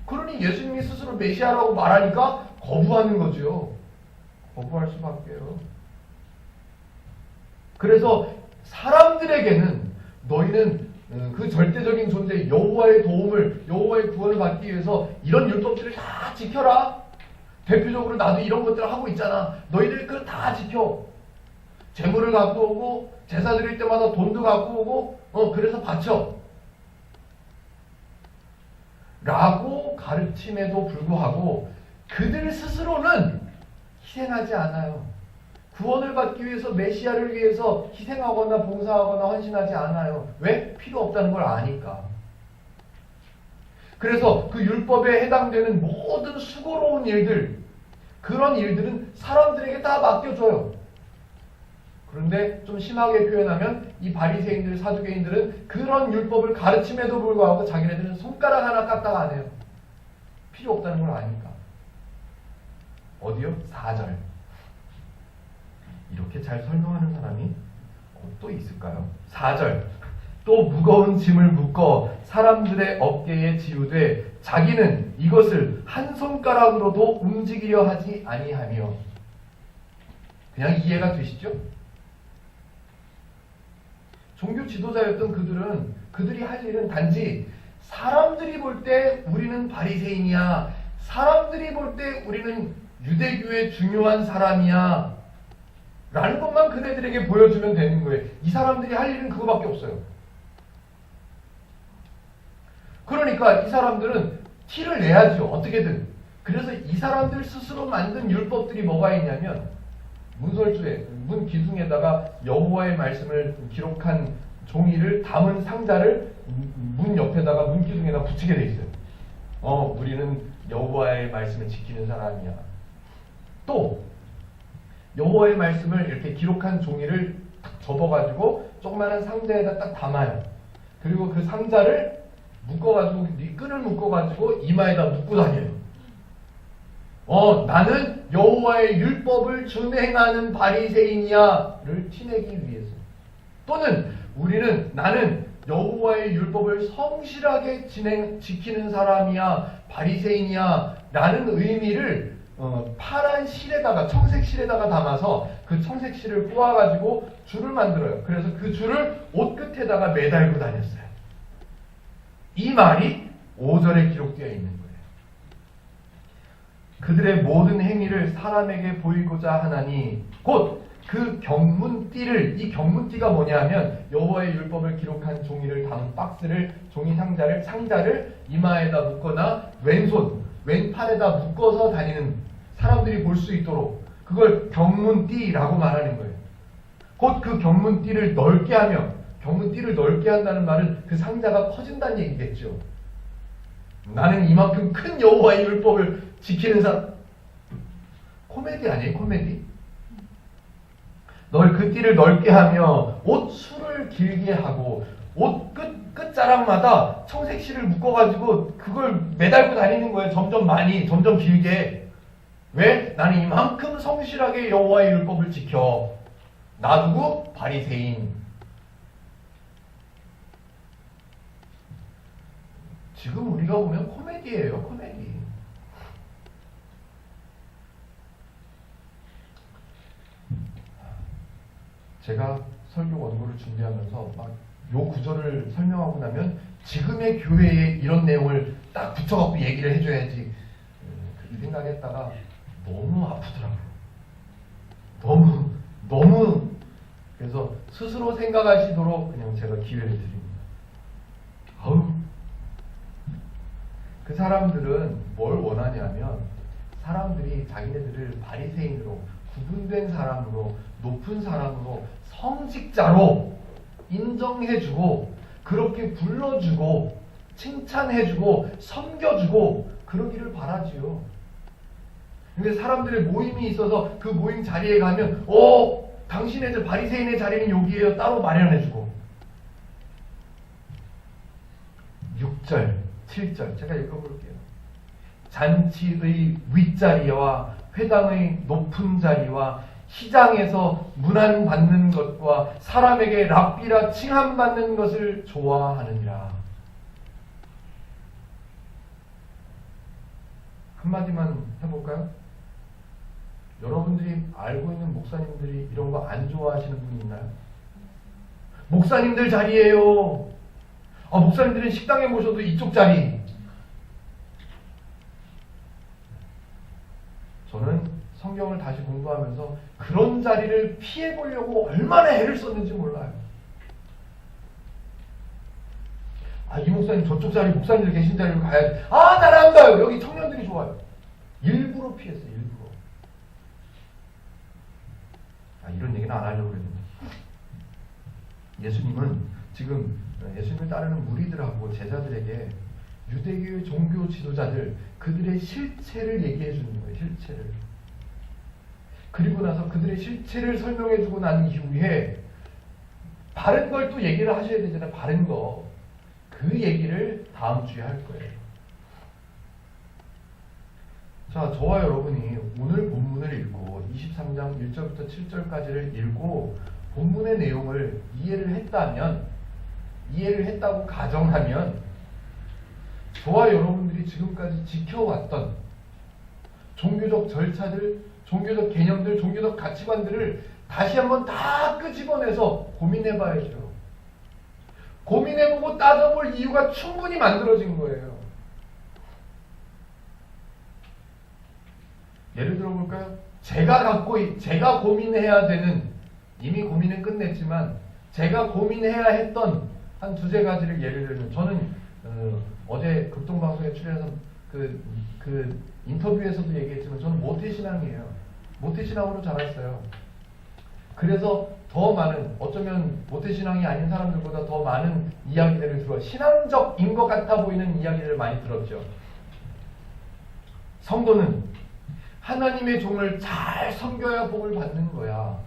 그러니 예수님이 스스로 메시아라고 말하니까 거부하는 거죠. 거부할 수밖에요. 그래서 사람들에게는 너희는 그 절대적인 존재 여호와의 도움을, 여호와의 구원을 받기 위해서 이런 율법들을 다 지켜라. 대표적으로 나도 이런 것들을 하고 있잖아. 너희들 그걸 다 지켜. 재물을 갖고 오고 제사 드릴 때마다 돈도 갖고 오고 그래서 바쳐. 라고 가르침에도 불구하고 그들 스스로는 희생하지 않아요. 구원을 받기 위해서 메시아를 위해서 희생하거나 봉사하거나 헌신하지 않아요. 왜? 필요 없다는 걸 아니까. 그래서 그 율법에 해당되는 모든 수고로운 일들, 그런 일들은 사람들에게 다 맡겨줘요. 그런데 좀 심하게 표현하면 이 바리새인들, 사두개인들은 그런 율법을 가르침에도 불구하고 자기네들은 손가락 하나 까딱 안 해요. 필요 없다는 걸 아니까. 어디요? 4절. 이렇게 잘 설명하는 사람이 또 있을까요? 4절. 또 무거운 짐을 묶어 사람들의 어깨에 지우되 자기는 이것을 한 손가락으로도 움직이려 하지 아니하며. 그냥 이해가 되시죠? 종교 지도자였던 그들이 할 일은 단지 사람들이 볼 때 우리는 바리새인이야, 사람들이 볼 때 우리는 유대교의 중요한 사람이야 라는 것만 그네들에게 보여주면 되는 거예요. 이 사람들이 할 일은 그거밖에 없어요. 그러니까 이 사람들은 티를 내야죠. 어떻게든. 그래서 이 사람들 스스로 만든 율법들이 뭐가 있냐면 문설주에, 문 기둥에다가 여호와의 말씀을 기록한 종이를 담은 상자를 문 옆에다가 문 기둥에다 붙이게 돼 있어요. 우리는 여호와의 말씀을 지키는 사람이야. 또 여호와의 말씀을 이렇게 기록한 종이를 딱 접어가지고 조그마한 상자에다 딱 담아요. 그리고 그 상자를 묶어가지고 끈을 묶어가지고 이마에다 묶고 다녀요. 나는 여호와의 율법을 준행하는 바리새인이야를 티내기 위해서. 또는 나는 여호와의 율법을 성실하게 지키는 사람이야, 바리새인이야 라는 의미를 파란 실에다가, 청색 실에다가 담아서 그 청색 실을 꼬아가지고 줄을 만들어요. 그래서 그 줄을 옷 끝에다가 매달고 다녔어요. 이 말이 5절에 기록되어 있는 거예요. 그들의 모든 행위를 사람에게 보이고자 하나니 곧 그 경문띠를, 이 경문띠가 뭐냐면 여호와의 율법을 기록한 종이를 담은 박스를, 종이 상자를 이마에다 묶거나 왼팔에다 묶어서 다니는 사람들이 볼 수 있도록, 그걸 경문띠라고 말하는 거예요. 곧 그 경문띠를 넓게 하며, 경문띠를 넓게 한다는 말은 그 상자가 커진다는 얘기겠죠. 나는 이만큼 큰 여호와의 율법을 지키는 사람. 코미디 아니에요? 코미디? 그 띠를 넓게 하며 옷 술을 길게 하고 옷 끝자락마다 청색실을 묶어가지고 그걸 매달고 다니는 거예요. 점점 많이, 점점 길게. 왜? 나는 이만큼 성실하게 여호와의 율법을 지켜. 나 누구? 바리새인. 지금 우리가 보면 코미디예요. 코미디. 제가 설교 원고를 준비하면서 막 요 구절을 설명하고 나면 지금의 교회에 이런 내용을 딱 붙여갖고 얘기를 해줘야지 그렇게 생각했다가 너무 아프더라고요. 너무 그래서 스스로 생각하시도록 그냥 제가 기회를 드립니다. 그 사람들은 뭘 원하냐면 사람들이 자기네들을 바리새인으로, 구분된 사람으로, 높은 사람으로, 성직자로 인정해주고 그렇게 불러주고 칭찬해주고 섬겨주고 그러기를 바라지요. 근데 사람들의 모임이 있어서 그 모임 자리에 가면 당신네들 바리새인의 자리는 여기에요 따로 마련해주고. 6절 7절 제가 읽어볼게요. 잔치의 윗자리와 회당의 높은 자리와 시장에서 문안받는 것과 사람에게 랍비라 칭함받는 것을 좋아하느니라. 한마디만 해볼까요? 여러분들이 알고 있는 목사님들이 이런 거 안 좋아하시는 분이 있나요? 목사님들 자리예요. 목사님들은 식당에 모셔도 이쪽 자리. 저는 성경을 다시 공부하면서 그런 자리를 피해보려고 얼마나 애를 썼는지 몰라요. 이 목사님 저쪽 자리, 목사님들 계신 자리로 가야지. 나는 안 가요. 여기 청년들이 좋아요. 일부러 피했어요. 일부러. 이런 얘기는 안 하려고 그랬는데. 예수님은 지금 예수님을 따르는 무리들하고 제자들에게 유대교의 종교 지도자들, 그들의 실체를 얘기해 주는 거예요. 실체를. 그리고 나서 그들의 실체를 설명해 주고 난 이후에 바른 걸 또 얘기를 하셔야 되잖아요. 바른 거. 그 얘기를 다음 주에 할 거예요. 자, 저와 여러분이 오늘 본문을 읽고 23장 1절부터 7절까지를 읽고 본문의 내용을 이해를 했다고 가정하면 저와 여러분들이 지금까지 지켜왔던 종교적 절차들, 종교적 개념들, 종교적 가치관들을 다시 한번 다 끄집어내서 고민해봐야죠. 고민해보고 따져볼 이유가 충분히 만들어진 거예요. 예를 들어볼까요? 제가 고민해야 되는, 이미 고민은 끝냈지만 제가 고민해야 했던 한 두세 가지를 예를 들면, 저는 어제 극동방송에 출연해서 그 인터뷰에서도 얘기했지만 저는 모태신앙이에요. 모태신앙으로 자랐어요. 그래서 더 많은, 어쩌면 모태신앙이 아닌 사람들보다 더 많은 이야기들을 신앙적인 것 같아 보이는 이야기를 많이 들었죠. 성도는 하나님의 종을 잘 섬겨야 복을 받는 거야.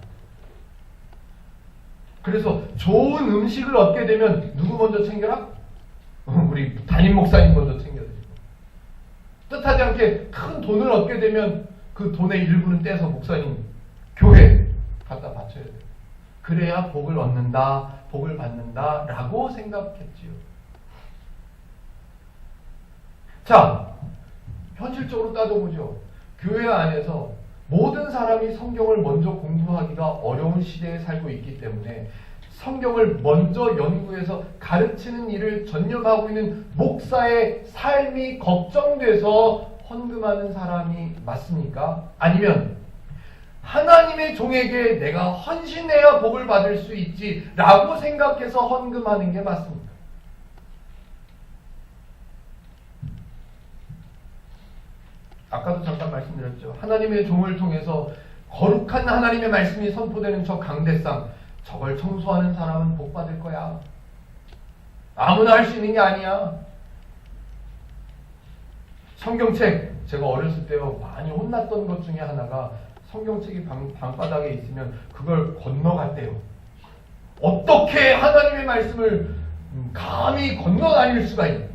그래서 좋은 음식을 얻게 되면 누구 먼저 챙겨라? 우리 담임 목사님 먼저 챙겨드리고, 뜻하지 않게 큰 돈을 얻게 되면 그 돈의 일부는 떼서 목사님 교회에 갖다 바쳐야 돼요. 그래야 복을 얻는다, 복을 받는다 라고 생각했지요. 자, 현실적으로 따져보죠. 교회 안에서 모든 사람이 성경을 먼저 공부하기가 어려운 시대에 살고 있기 때문에 성경을 먼저 연구해서 가르치는 일을 전념하고 있는 목사의 삶이 걱정돼서 헌금하는 사람이 맞습니까? 아니면 하나님의 종에게 내가 헌신해야 복을 받을 수 있지 라고 생각해서 헌금하는 게 맞습니까? 아까도 잠깐 말씀드렸죠. 하나님의 종을 통해서 거룩한 하나님의 말씀이 선포되는 저 강대상, 저걸 청소하는 사람은 복 받을 거야. 아무나 할 수 있는 게 아니야. 성경책, 제가 어렸을 때 많이 혼났던 것 중에 하나가 성경책이 방바닥에 있으면 그걸 건너갔대요. 어떻게 하나님의 말씀을 감히 건너다닐 수가 있냐.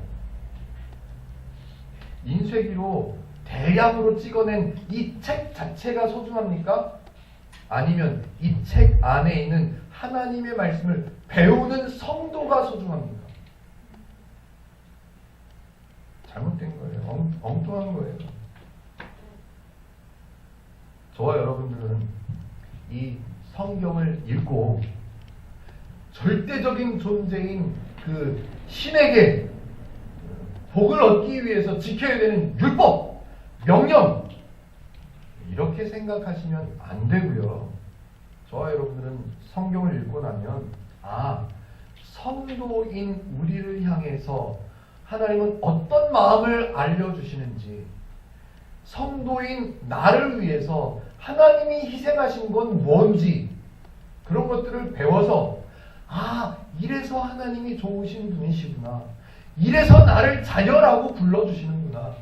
인쇄기로 대량으로 찍어낸 이 책 자체가 소중합니까? 아니면 이 책 안에 있는 하나님의 말씀을 배우는 성도가 소중합니까? 잘못된 거예요. 엉뚱한 거예요. 저와 여러분들은 이 성경을 읽고 절대적인 존재인 그 신에게 복을 얻기 위해서 지켜야 되는 율법, 명령, 이렇게 생각하시면 안 되고요. 저와 여러분들은 성경을 읽고 나면 성도인 우리를 향해서 하나님은 어떤 마음을 알려주시는지, 성도인 나를 위해서 하나님이 희생하신 건 뭔지, 그런 것들을 배워서 이래서 하나님이 좋으신 분이시구나, 이래서 나를 자녀라고 불러주시는구나.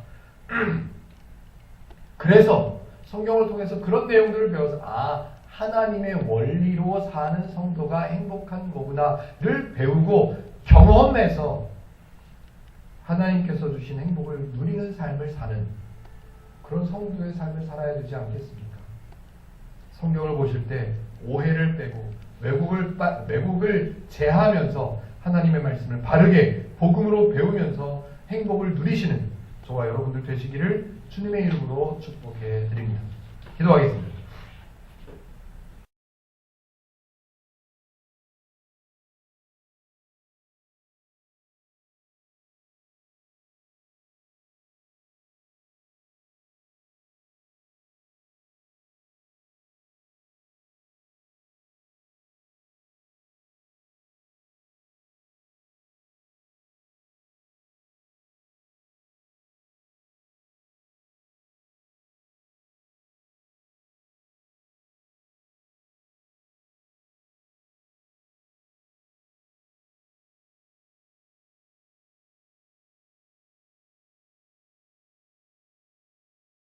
그래서 성경을 통해서 그런 내용들을 배워서 하나님의 원리로 사는 성도가 행복한 거구나를 배우고 경험해서 하나님께서 주신 행복을 누리는 삶을 사는 그런 성도의 삶을 살아야 되지 않겠습니까? 성경을 보실 때 오해를 빼고 왜곡을 제하면서 하나님의 말씀을 바르게 복음으로 배우면서 행복을 누리시는 저와 여러분들 되시기를 주님의 이름으로 축복해 드립니다. 기도하겠습니다.